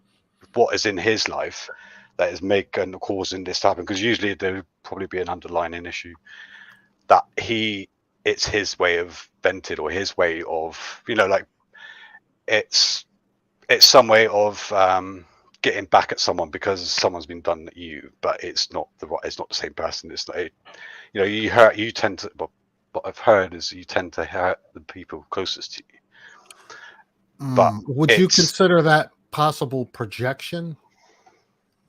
is in his life that is making causing this to happen? Because usually there would probably be an underlying issue that it's his way of vented or his way of like it's some way of getting back at someone because someone's been done at you, but it's not the same person. It's not you tend to what I've heard is you tend to hurt the people closest to you, but Would you it's consider that possible projection?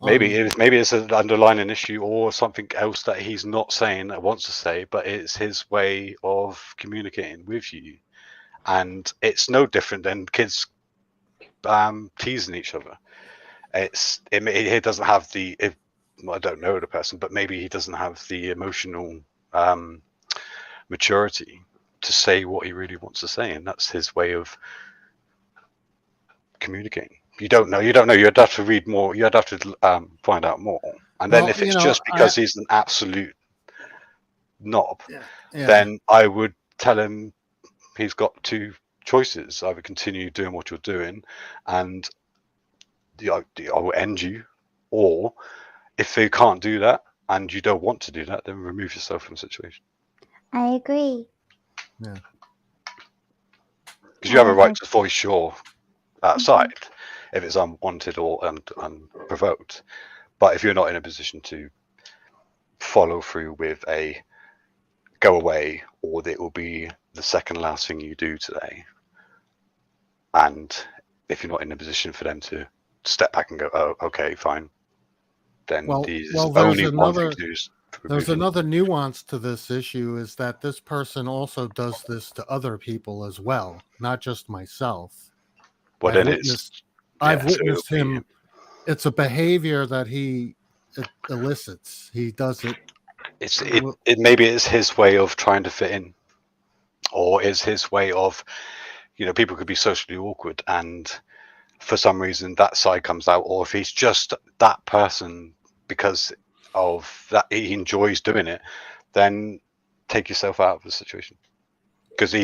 maybe it's an underlying issue or something else that he's not saying that wants to say, but it's his way of communicating with you, and it's no different than kids teasing each other. It doesn't have I don't know the person, but maybe he doesn't have the emotional maturity to say what he really wants to say, and that's his way of communicating. You don't know. You'd have to read more. You'd have to find out more. And then Well, if it's just because he's an absolute knob, yeah. then I would tell him he's got two choices: either continue doing what you're doing, and I will end you, or if you can't do that and you don't want to do that, then remove yourself from the situation. I agree. Yeah. Because you have a right I- to voice your side if it's unwanted or unprovoked. But if you're not in a position to follow through with a go away, or it will be the second last thing you do today, and if you're not in a position for them to step back and go, oh, okay, fine, then there's there's only one thing another to do is to there's remove them. another nuance to this issue is that this person also does this to other people as well, not just myself. Well, I've then witnessed so it'll witnessed be him. It's a behavior that he elicits. He does it. it maybe it's his way of trying to fit in, or is his way of people could be socially awkward and for some reason that side comes out, or if he's just that person because of that he enjoys doing it, then take yourself out of the situation, because Yeah.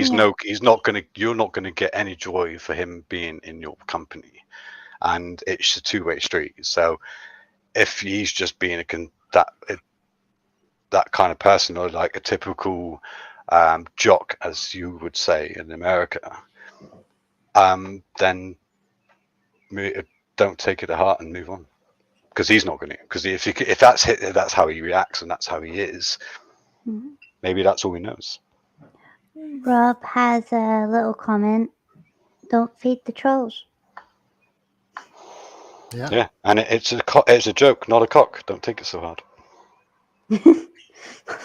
you're not gonna get any joy for him being in your company, and it's a two-way street. So if he's just being that kind of person, or like a typical jock, as you would say in America, then don't take it to heart and move on, because he's not going to. Because if that's how he reacts and that's how he is, Mhm. maybe that's all he knows. Rob has a little comment. Don't feed the trolls. Yeah, and it's a joke, not a cock. Don't take it so hard.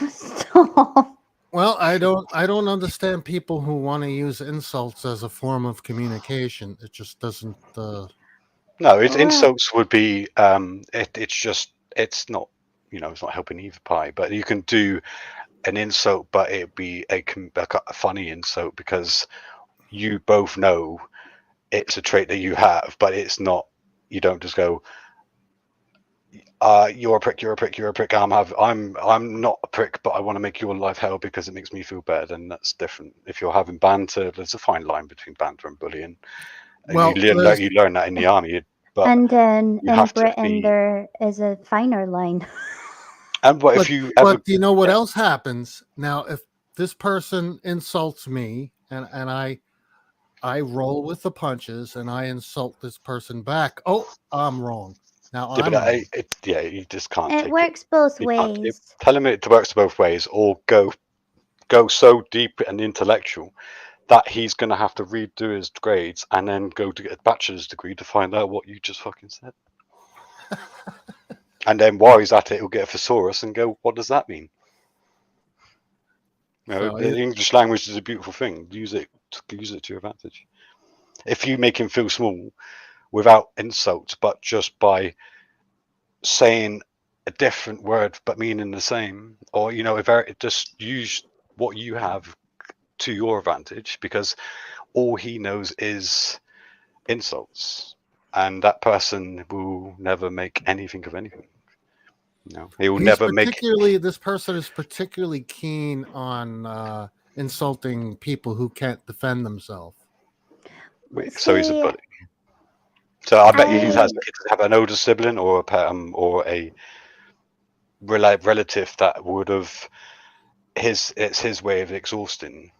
Stop. Well, I don't understand people who want to use insults as a form of communication. It just doesn't. No, Well- insults would be. It's not. It's not helping either pie. But you can do an insult, but it'd be a funny insult, because you both know it's a trait that you have, but it's not. You don't just go, you're a prick, you're a prick, you're a prick. I'm not a prick, but I want to make your life hell because it makes me feel bad, and that's different. If you're having banter, there's a fine line between banter and bullying. And Well, you learn that in the army, but And in have to Britain, be- there is a finer line. and what if But, you ever? but do you know what else happens now? If this person insults me and I roll with the punches and I insult this person back, oh, I'm wrong. Now Yeah, I'm but wrong. you just can't. It take works both You can't- ways. Tell him it works both ways, or go so deep and intellectual that he's going to have to redo his grades and then go to get a bachelor's degree to find out what you just fucking said. And then while he's at it, he'll get a thesaurus and go, what does that mean? So The English language is a beautiful thing. Use it to your advantage. If you make him feel small without insults, but just by saying a different word but meaning the same, or just use what you have to your advantage, because all he knows is insults, and that person will never make anything of anything. He will never make. This person is particularly keen on insulting people who can't defend themselves. So he's a See, bully. So I bet he I- does have an older sibling or a relative that would have it's his way of exhausting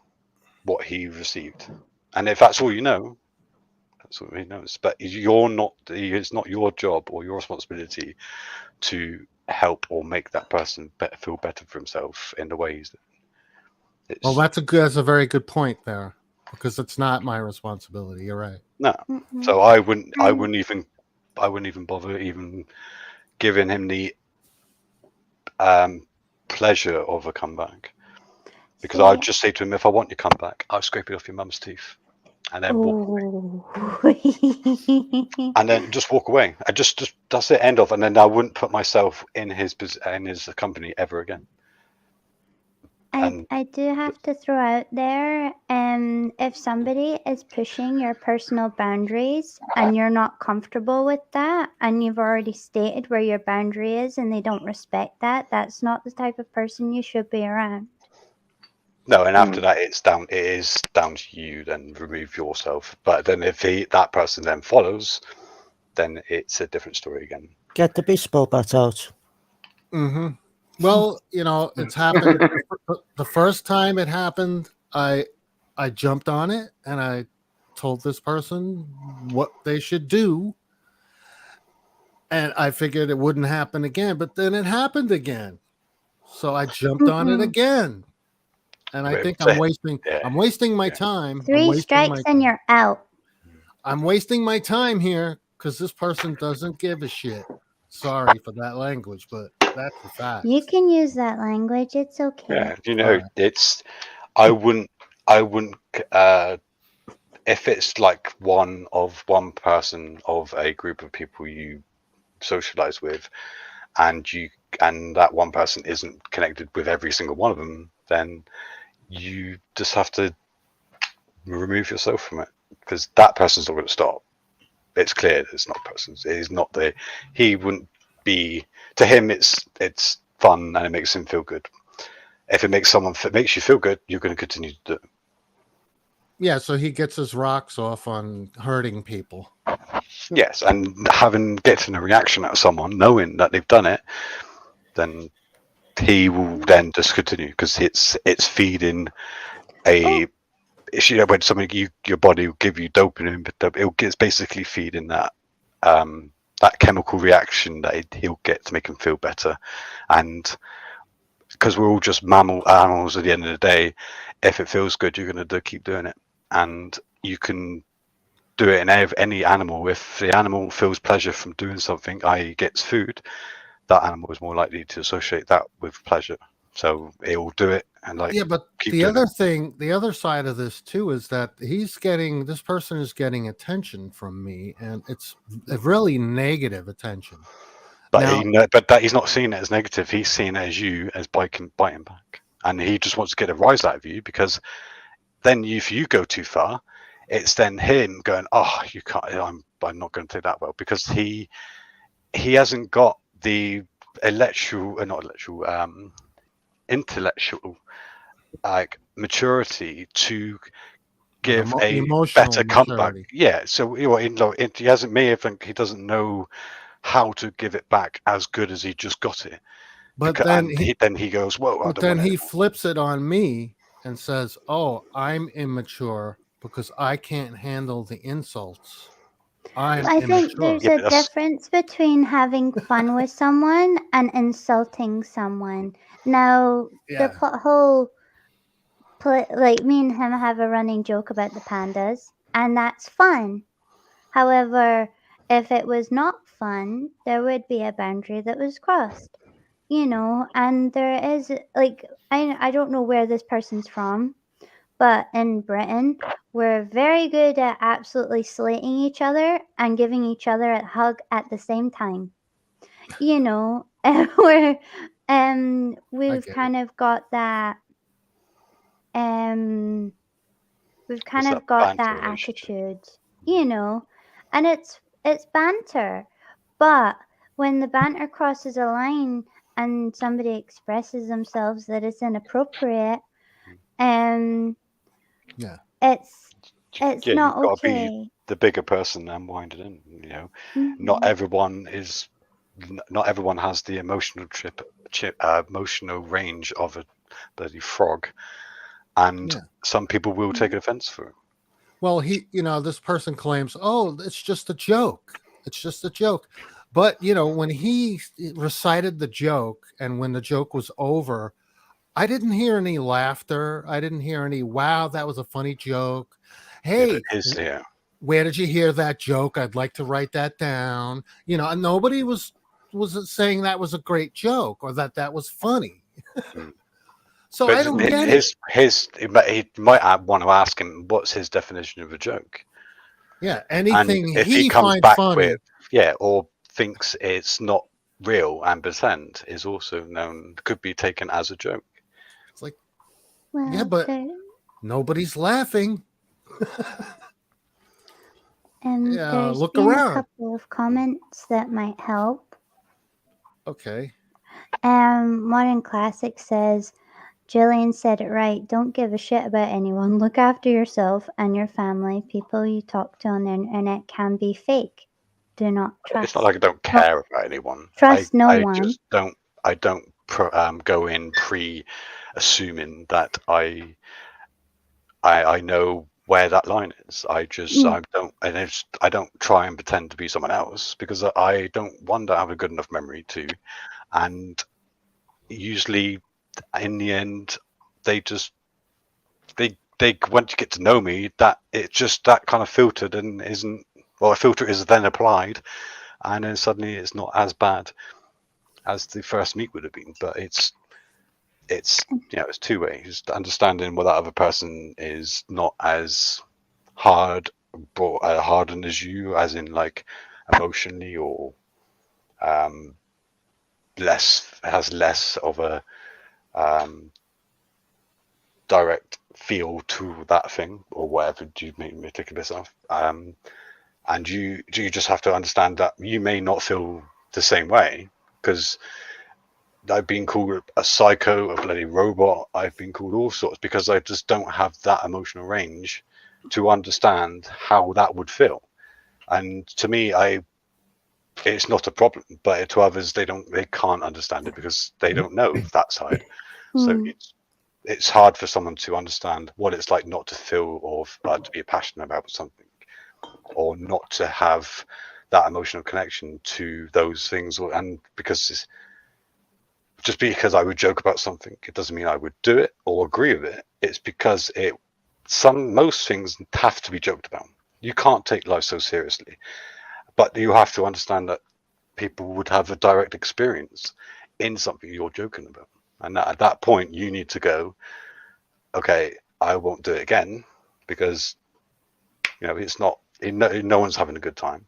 what he received. And if that's all you know, that's what he knows. But it's not your job or your responsibility to help or make that person feel better for himself in the ways that Well, that's a very good point there, because it's not my responsibility. You're right. no. Mhm. So I wouldn't even bother even giving him the pleasure of a comeback, because I'd just say to him, if I want your comeback, I'll scrape it off your mum's teeth and then walk away. Oh. And then just walk away. I just that's it, end of. And then I wouldn't put myself in his company ever again. I do have to throw out there, if somebody is pushing your personal boundaries and you're not comfortable with that, and you've already stated where your boundary is and they don't respect that, that's not the type of person you should be around. No, and after that, it is down to you. Then remove yourself. But then if that person then follows, then it's a different story again. Get the baseball bat out. Mm-hmm. Well, it's happened. The first time it happened, I jumped on it and I told this person what they should do, and I figured it wouldn't happen again. But then it happened again, so I jumped on it again, and I think I'm wasting my time. 3 strikes and you're out. I'm wasting my time here because this person doesn't give a shit. Sorry for that language, but that's the fact. You can use that language. It's okay. Yeah, it's. I wouldn't. If it's like one person of a group of people you socialize with, and that one person isn't connected with every single one of them, then you just have to remove yourself from it, because that person's not going to stop. It's clear that it's not a person. It is not he wouldn't be, to him it's fun and it makes him feel good. If it makes you feel good, you're going to continue to do it. Yeah, so he gets his rocks off on hurting people. Yes, and getting a reaction out of someone, knowing that they've done it, then he will then just continue, because it's feeding a it's, you know, when something your body will give you dopamine, but it's basically feeding that that chemical reaction that he'll get to make him feel better. And because we're all just animals at the end of the day, if it feels good, you're going to keep doing it. And you can do it in any animal. If the animal feels pleasure from doing something, i.e. gets food, that animal is more likely to associate that with pleasure. So it will do it and like, yeah, but keep the doing other it. thing, the other side of this too is that this person is getting attention from me, and it's a really negative attention. But Now, that he's not seeing it as negative. He's seeing it as you as biting back, and he just wants to get a rise out of you, because then if you go too far, it's then him going, oh, you can't. I'm not going to take that well, because he hasn't got the intellectual like maturity to give a emotional better comeback. maturity. Yeah, so he hasn't. May think he doesn't know how to give it back as good as he just got it. But then Then he goes, whoa, I but don't then want he it. flips it on me and says, "Oh, I'm immature because I can't handle the insults. I'm I think immature." there's Yeah, a but that's- difference between having fun with someone and insulting someone. Now, the Yeah. whole like me and him have a running joke about the pandas, and that's fun. However, if it was not fun, there would be a boundary that was crossed. And there is like I don't know where this person's from, but in Britain, we're very good at absolutely slating each other and giving each other a hug at the same time. Where we've get kind of got that um we've kind It's of that got banter that relationship. attitude, and it's banter. But when the banter crosses a line and somebody expresses themselves that it's inappropriate, um Yeah. it's Yeah, not you've got to be okay. the bigger person and winded in. Not Mhm. everyone has the emotional range of a bloody frog, and Yeah. some people will take Mhm. offense for it. Well, this person claims, "Oh, it's just a joke. It's just a joke." But, when he recited the joke and when the joke was over, I didn't hear any laughter. I didn't hear any, "Wow, that was a funny joke. Yeah, but Hey, where did you hear that joke? I'd like to write that down." And nobody was saying that was a great joke or that was funny. Mm. So But I don't get it. he might want to ask him what's his definition of a joke, Yeah, and anything if he he comes finds back funny. with or thinks it's not real and pretend, is also could be taken as a joke. It's like, yeah, Well, but nobody's laughing. Yeah, there's look been a around. couple of comments that might help. Okay. Modern Classic says, Jillian said it right. Don't give a shit about anyone. Look after yourself and your family. People you talk to on the internet can be fake. Do not trust. It's not like I don't care about anyone. Trust no I one. just don't. I don't go in assuming that I know where that line is. I don't try and pretend to be someone else, because I don't want to have a good enough memory to. And usually, in the end, they once you get to know me, that it's just that kind of filtered and isn't. Well, a filter is then applied, and then suddenly it's not as bad as the first meet would have been. But it's it's two ways. Understanding what that other person is not as hardened as you, as in like emotionally, or has less of a direct feel to that thing, or whatever you make me think of yourself. And you just have to understand that you may not feel the same way, because I've been called a psycho, a bloody robot. I've been called all sorts, because I just don't have that emotional range to understand how that would feel. And to me, it's not a problem, but to others, they can't understand it because they don't know that side. So it's hard for someone to understand what it's like not to feel or to be passionate about something, or not to have that emotional connection to those things. And because just because I would joke about something, it doesn't mean I would do it or agree with it. It's because most things have to be joked about. You can't take life so seriously, but you have to understand that people would have a direct experience in something you're joking about, and at that point you need to go, okay, I won't do it again, because it's not, no one's having a good time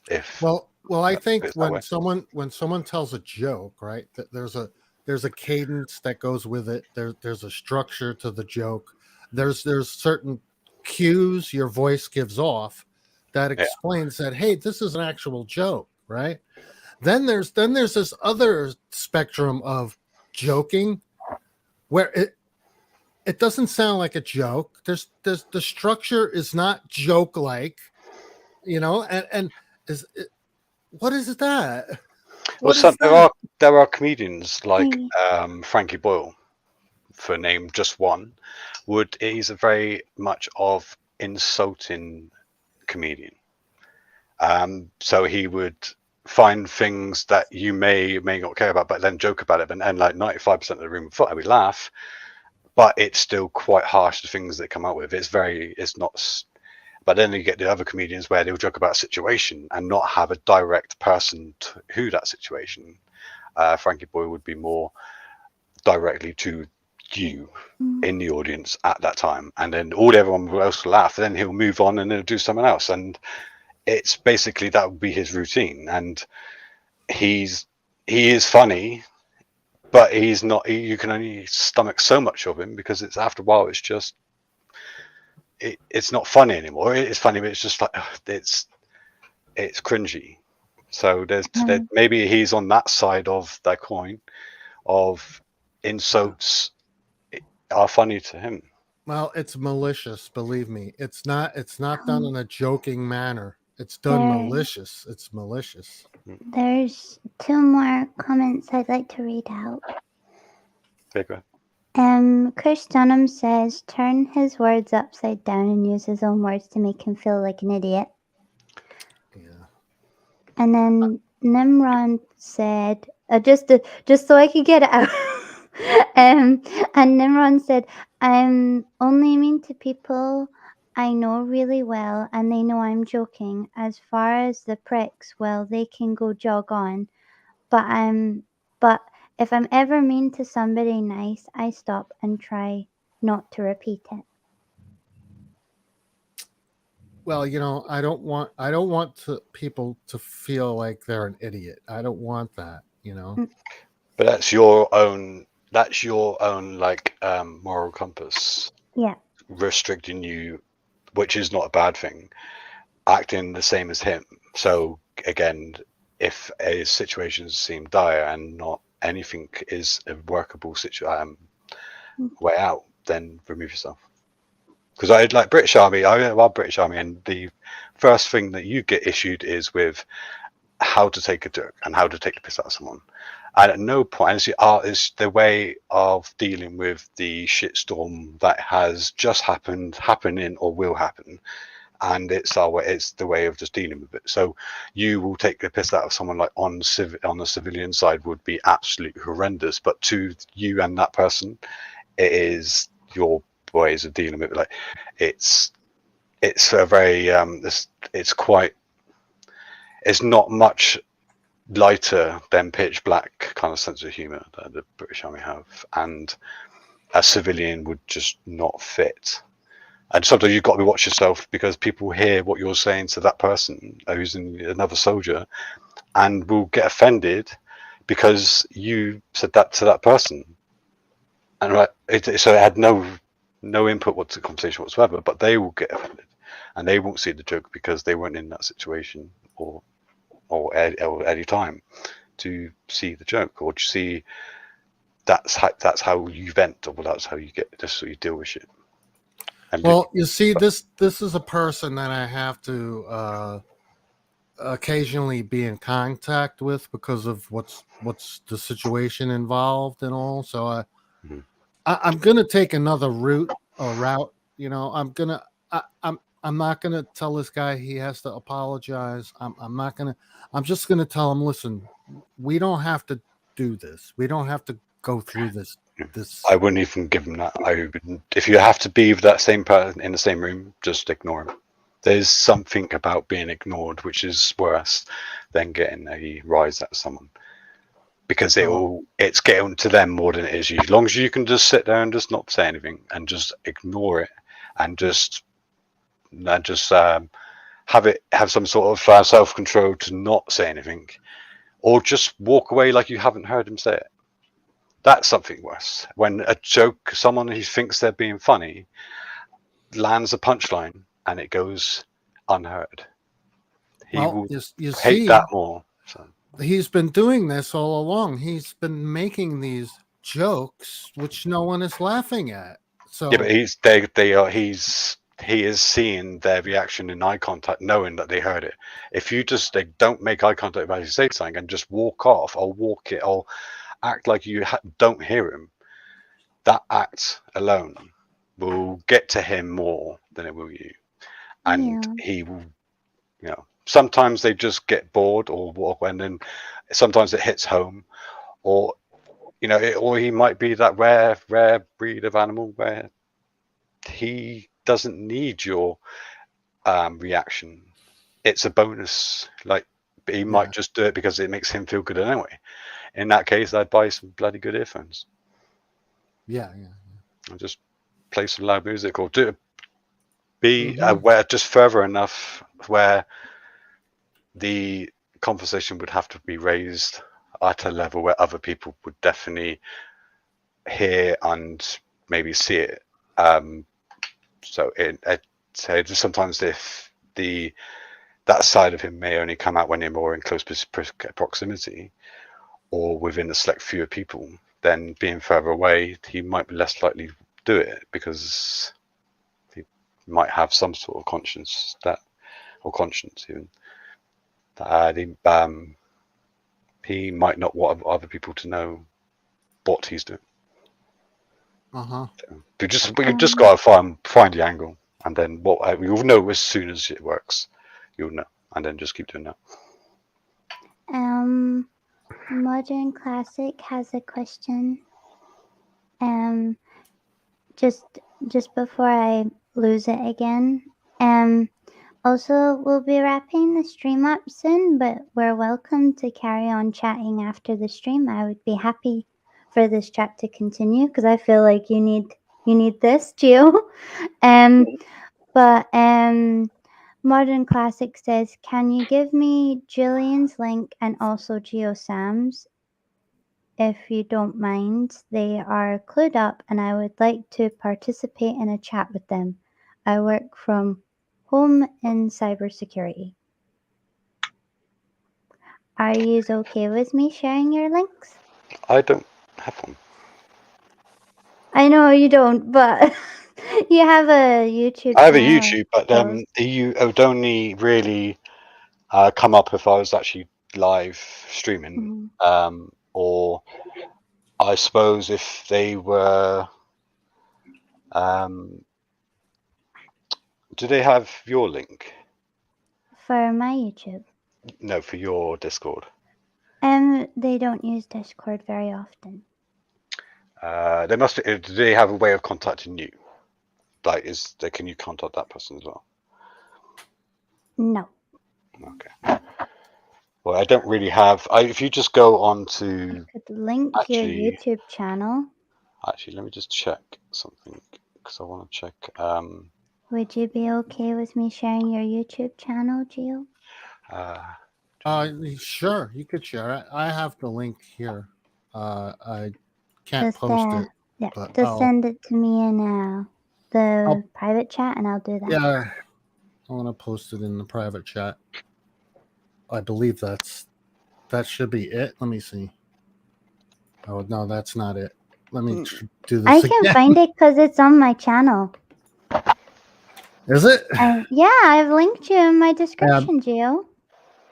if Well, I think it's that way. when someone tells a joke, right, that there's a cadence that goes with it. There's a structure to the joke. There's certain cues your voice gives off that explains that, hey, this is an actual joke, right? Then there's this other spectrum of joking where it doesn't sound like a joke. There's the structure is not joke like, and is it, what is that? Well, What is that? there are comedians like Frankie Boyle, for name just one. He's a very much of insulting comedian. So he would find things that you may not care about, but then joke about it, and like 95% of the room would laugh, but it's still quite harsh, the things that come out with. It's not. But then you get the other comedians where they'll joke about a situation and not have a direct person to who that situation. Frankie Boyle would be more directly to you in the audience at that time, and then everyone else will laugh. Then he'll move on and he'll do something else, and it's basically that would be his routine. And he is funny, but he's not. You can only stomach so much of him, because it's after a while it's just it's not funny anymore. It's funny, but it's just like it's cringy. So maybe he's on that side of that coin of insults are funny to him. Well, it's malicious, believe me. It's not done in a joking manner. It's done malicious. It's malicious. There's 2 more comments I'd like to read out. Okay, go ahead. Chris Dunham says, turn his words upside down and use his own words to make him feel like an idiot. Yeah. And then Nimrod said, just so I could get it out. And Nimrod said, I'm only mean to people I know really well, and they know I'm joking. As far as the pricks, well, they can go jog on. But if I'm ever mean to somebody nice, I stop and try not to repeat it. Well, I don't want people to feel like they're an idiot. I don't want that, But that's your own like moral compass. Yeah. Restricting you, which is not a bad thing, acting the same as him. So again, if a situation seems dire and not anything is a workable way out, then remove yourself. Because I like British Army. I love British Army, and the first thing that you get issued is with how to take a joke and how to take the piss out of someone. And at no point, and it's the way of dealing with the shitstorm that has just happening, or will happen. And it's the way of just dealing with it. So you will take the piss out of someone like on the civilian side would be absolutely horrendous. But to you and that person, it is your ways of dealing with it. Like it's a very it's not much lighter than pitch black kind of sense of humor that the British Army have, and a civilian would just not fit. And sometimes you've got to watch yourself, because people hear what you're saying to that person who's another soldier, and will get offended because you said that to that person. And so it had no input to the conversation whatsoever, but they will get offended, and they won't see the joke because they weren't in that situation or any time to see the joke, or to see that's how you vent, or that's how you get this, so you deal with shit. And well, you see, this is a person that I have to occasionally be in contact with because of what's the situation involved and all. So I'm gonna take another route. You know, I'm not gonna tell this guy he has to apologize. I'm not gonna. I'm just gonna tell him, listen, we don't have to do this. We don't have to go through this. I wouldn't even give him that. If you have to be with that same person in the same room, just ignore him. There's something about being ignored which is worse than getting a rise out of someone, because it's getting to them more than it is you. As long as you can just sit there and just not say anything and just ignore it and just have some sort of self-control to not say anything, or just walk away like you haven't heard him say it. That's something worse. When a joke, someone who thinks they're being funny, lands a punchline and it goes unheard. He will you hate see, that more. So. He's been doing this all along. He's been making these jokes which no one is laughing at. So Yeah, but he is seeing their reaction in eye contact, knowing that they heard it. If you just don't make eye contact while you say something and just walk off, or walk it, or act like you don't hear him, that act alone will get to him more than it will you. And he will, sometimes they just get bored or walk, and then sometimes it hits home, or or he might be that rare breed of animal where he doesn't need your reaction. It's a bonus. Like, he might just do it because it makes him feel good anyway. In that case, I'd buy some bloody good earphones. Yeah. And just play some loud music, or be aware just further enough where the conversation would have to be raised at a level where other people would definitely hear and maybe see it. So sometimes if that side of him may only come out when you're more in close proximity or within a select few of people, then being further away, he might be less likely to do it, because he might have some sort of conscience even that he might not want other people to know what he's doing. So you just got to find the angle, and then you'll know as soon as it works. You'll know, and then just keep doing that. Modern Classic has a question. Just before I lose it again. Also, we'll be wrapping the stream up soon, but we're welcome to carry on chatting after the stream. I would be happy for this chat to continue, because I feel like you need this, Gio. But Modern Classic says, can you give me Jillian's link and also Gio Sam's, if you don't mind? They are clued up and I would like to participate in a chat with them. I work from home in cybersecurity. Are you okay with me sharing your links? I don't have one. I know you don't, but you have a YouTube channel. I have a YouTube, but you would only really come up if I was actually live streaming, or I suppose if they were. Do they have your link? For my YouTube? No, for your Discord. They don't use Discord very often. They must. Do they have a way of contacting you? Like, can you contact that person as well? No. Okay. Well, I don't really have. If you just go on to. I could link your YouTube channel. Actually, let me just check something, because I want to check. Would you be okay with me sharing your YouTube channel, Gio? Sure, you could share it. I have the link here. I can't post it. Yeah, but just send it to me in the private chat, and I'll do that. Yeah, I want to post it in the private chat. I believe that should be it. Let me see. Oh no, that's not it. Let me do this. I can find it because it's on my channel. Is it? Yeah, I've linked you in my description, Gio.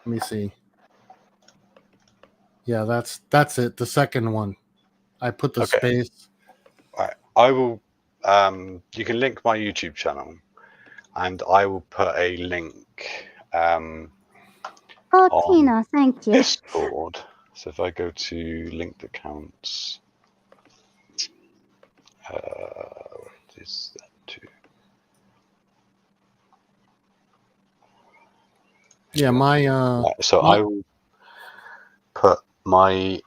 Let me see. Yeah, that's it. The second one. I put the space. I will. You can link my YouTube channel, and I will put a link Oh, on Tina, thank you. Discord. So if I go to linked accounts, what is that to? Yeah, my Right, so I will put my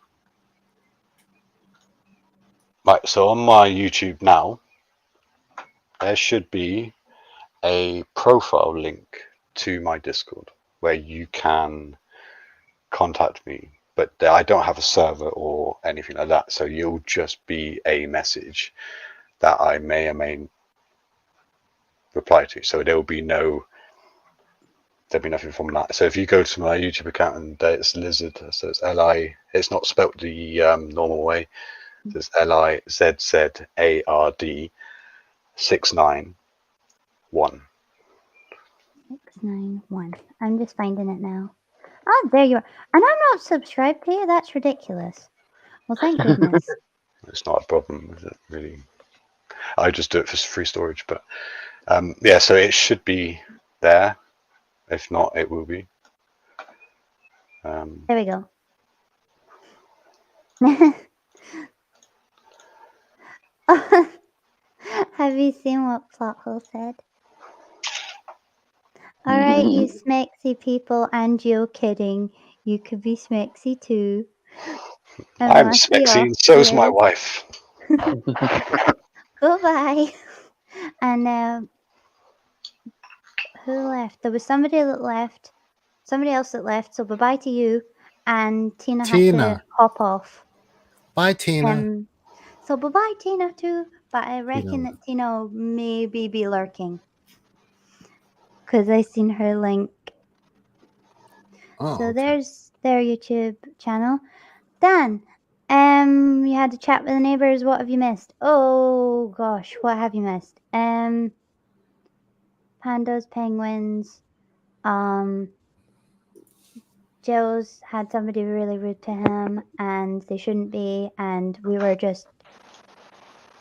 right. So on my YouTube now, there should be a profile link to my Discord where you can contact me. But I don't have a server or anything like that, so you'll just be a message that I may or may reply to. So there'll be nothing from that. So if you go to my YouTube account and it's Lizard, so it's Li. It's not spelt the normal way. It's LIZZARD 691. 691. I'm just finding it now. Oh, there you are. And I'm not subscribed to you. That's ridiculous. Well, thank goodness. It's not a problem, is it, really? I just do it for free storage, but yeah, so it should be there. If not, it will be. There we go. Have you seen what Plothole said? All right, you smexy people, and you're kidding. You could be smexy too. I'm Unless we sexy, all and so's my do. wife. Goodbye. And who left? There was somebody that left. Somebody else that left. So bye-bye to you. And Tina had to Tina. hop off. Bye, Tina. So bye-bye, Tina, too. But I reckon Tina. that Tina will maybe be lurking. Because I seen her link. Oh, So okay. there's their YouTube channel. Dan, you had to chat with the neighbors. What have you missed? Oh gosh, what have you missed? Pandas, penguins. Joe's had somebody really rude to him, and they shouldn't be. And we were just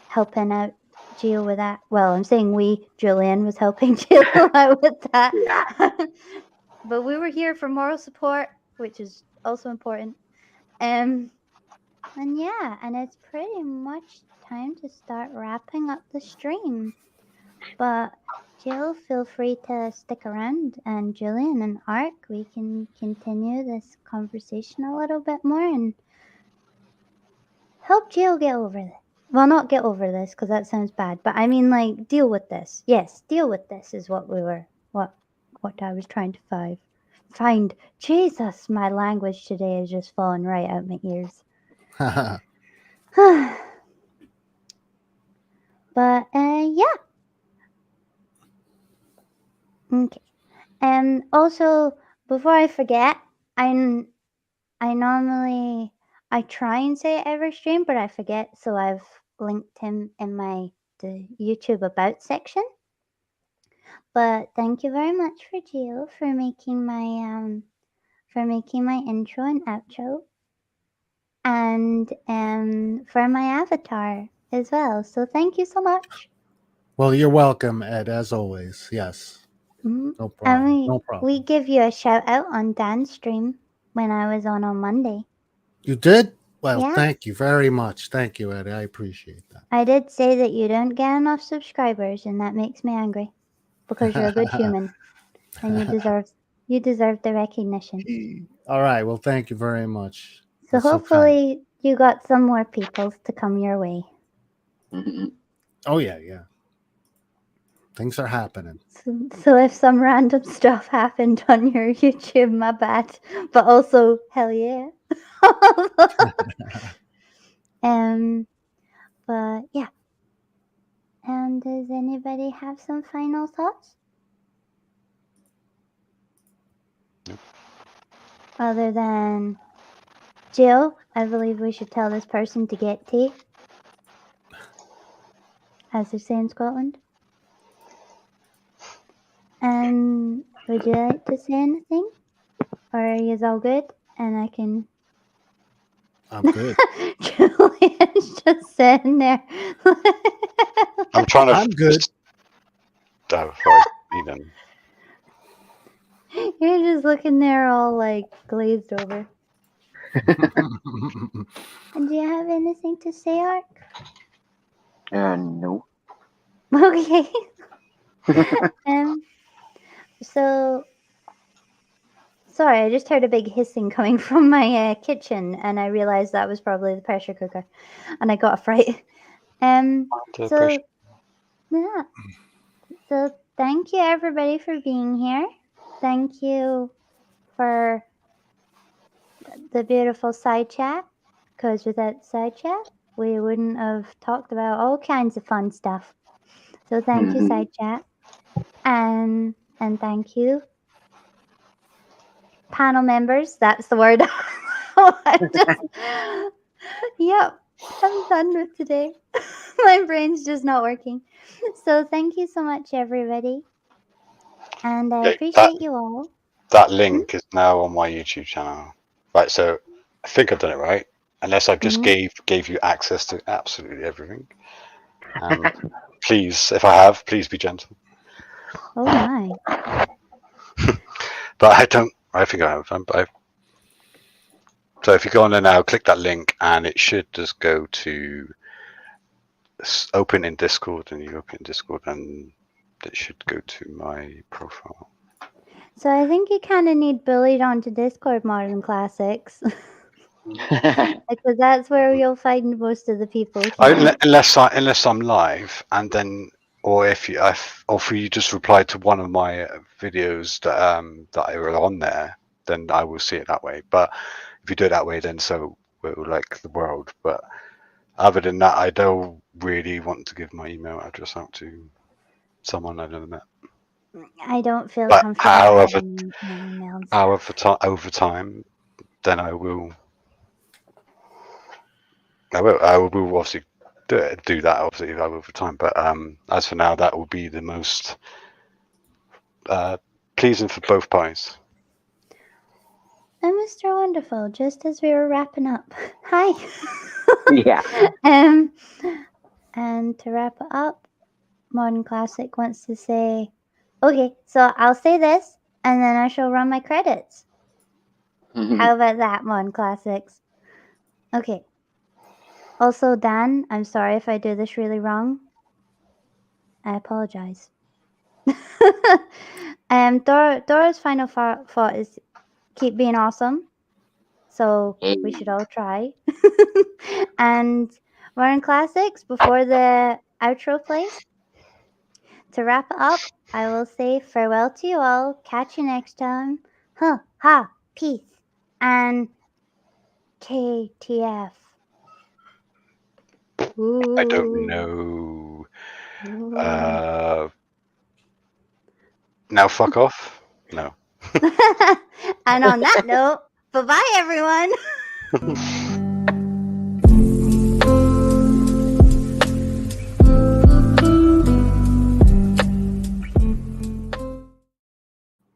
helping out Gio with that. Well, I'm saying we. Julian was helping Gio out with that. But we were here for moral support, which is also important. And yeah, and it's pretty much time to start wrapping up the stream. But Jill, feel free to stick around, and Julian and Ark, we can continue this conversation a little bit more and help Jill get over this. Well, not get over this, because that sounds bad, but I mean, like, deal with this. Yes, deal with this is what I was trying to find. Jesus, my language today is just falling right out my ears. But yeah. Okay. And also, before I forget, I normally try and say it every stream, but I forget, so I've linked him in the YouTube about section. But thank you very much for Gio for making my intro and outro, and for my avatar as well. So thank you so much. Well, you're welcome, Ed, as always. Yes. Mhm. No problem. And No problem. we give you a shout out on Dan's stream when I was on Monday. You did? Well, Yeah. thank you very much. Thank you, Ed. I appreciate that. I did say that you don't get enough subscribers, and that makes me angry because you're a good human and you deserve the recognition. All right. Well, thank you very much. So That's so kind. hopefully you got some more people to come your way. Oh yeah. Things are happening. So if some random stuff happened on your YouTube, my bad. But also, hell yeah. But yeah. And does anybody have some final thoughts? Other than Jill, I believe we should tell this person to get tea, as they say in Scotland. And would you like to say anything? Or are you all good? And I can... I'm good. Julian's just sitting there. I'm trying to. I'm good. Oh, sorry, Eden. You're just looking there all like glazed over. And do you have anything to say, Ark? No. Okay. So sorry, I just heard a big hissing coming from my kitchen, and I realized that was probably the pressure cooker, and I got a fright. So yeah. So thank you everybody for being here. Thank you for the beautiful side chat, because without side chat, we wouldn't have talked about all kinds of fun stuff. So thank you, side chat, and thank you, panel members. That's the word. Yep, I'm done with today. My brain's just not working. So thank you so much, everybody, and I appreciate you all. That link is now on my YouTube channel. Right, so I think I've done it right, unless I've just gave you access to absolutely everything. Please, if I have, please be gentle. Oh my! But I don't. I think I have done. So if you go on there now, click that link, and it should just go to open in Discord, and you open Discord, and it should go to my profile. So I think you kind of need bullied onto Discord, Modern Classics. Because that's where you'll find most of the people here. Unless I'm live, and then, or if you just reply to one of my videos that are on there, then I will see it that way. But if you do it that way, then so will like the world. But other than that, I don't really want to give my email address out to someone I've never met. I don't feel But comfortable giving my emails. over time, then I will obviously do that obviously over time. But as for now, that will be the most pleasing for both parties. And Mr. Wonderful, just as we were wrapping up, hi. Yeah. And to wrap it up, Modern Classic wants to say, okay, so I'll say this, and then I shall run my credits. How about that, Modern Classics? Okay. Also, Dan, I'm sorry if I do this really wrong. I apologize. Dora's final thought is keep being awesome. So we should all try. And Modern Classics, before the outro plays, to wrap up, I will say farewell to you all. Catch you next time. Peace. And KTF. Ooh. I don't know. Now fuck off. No. And on that note, bye-bye, everyone.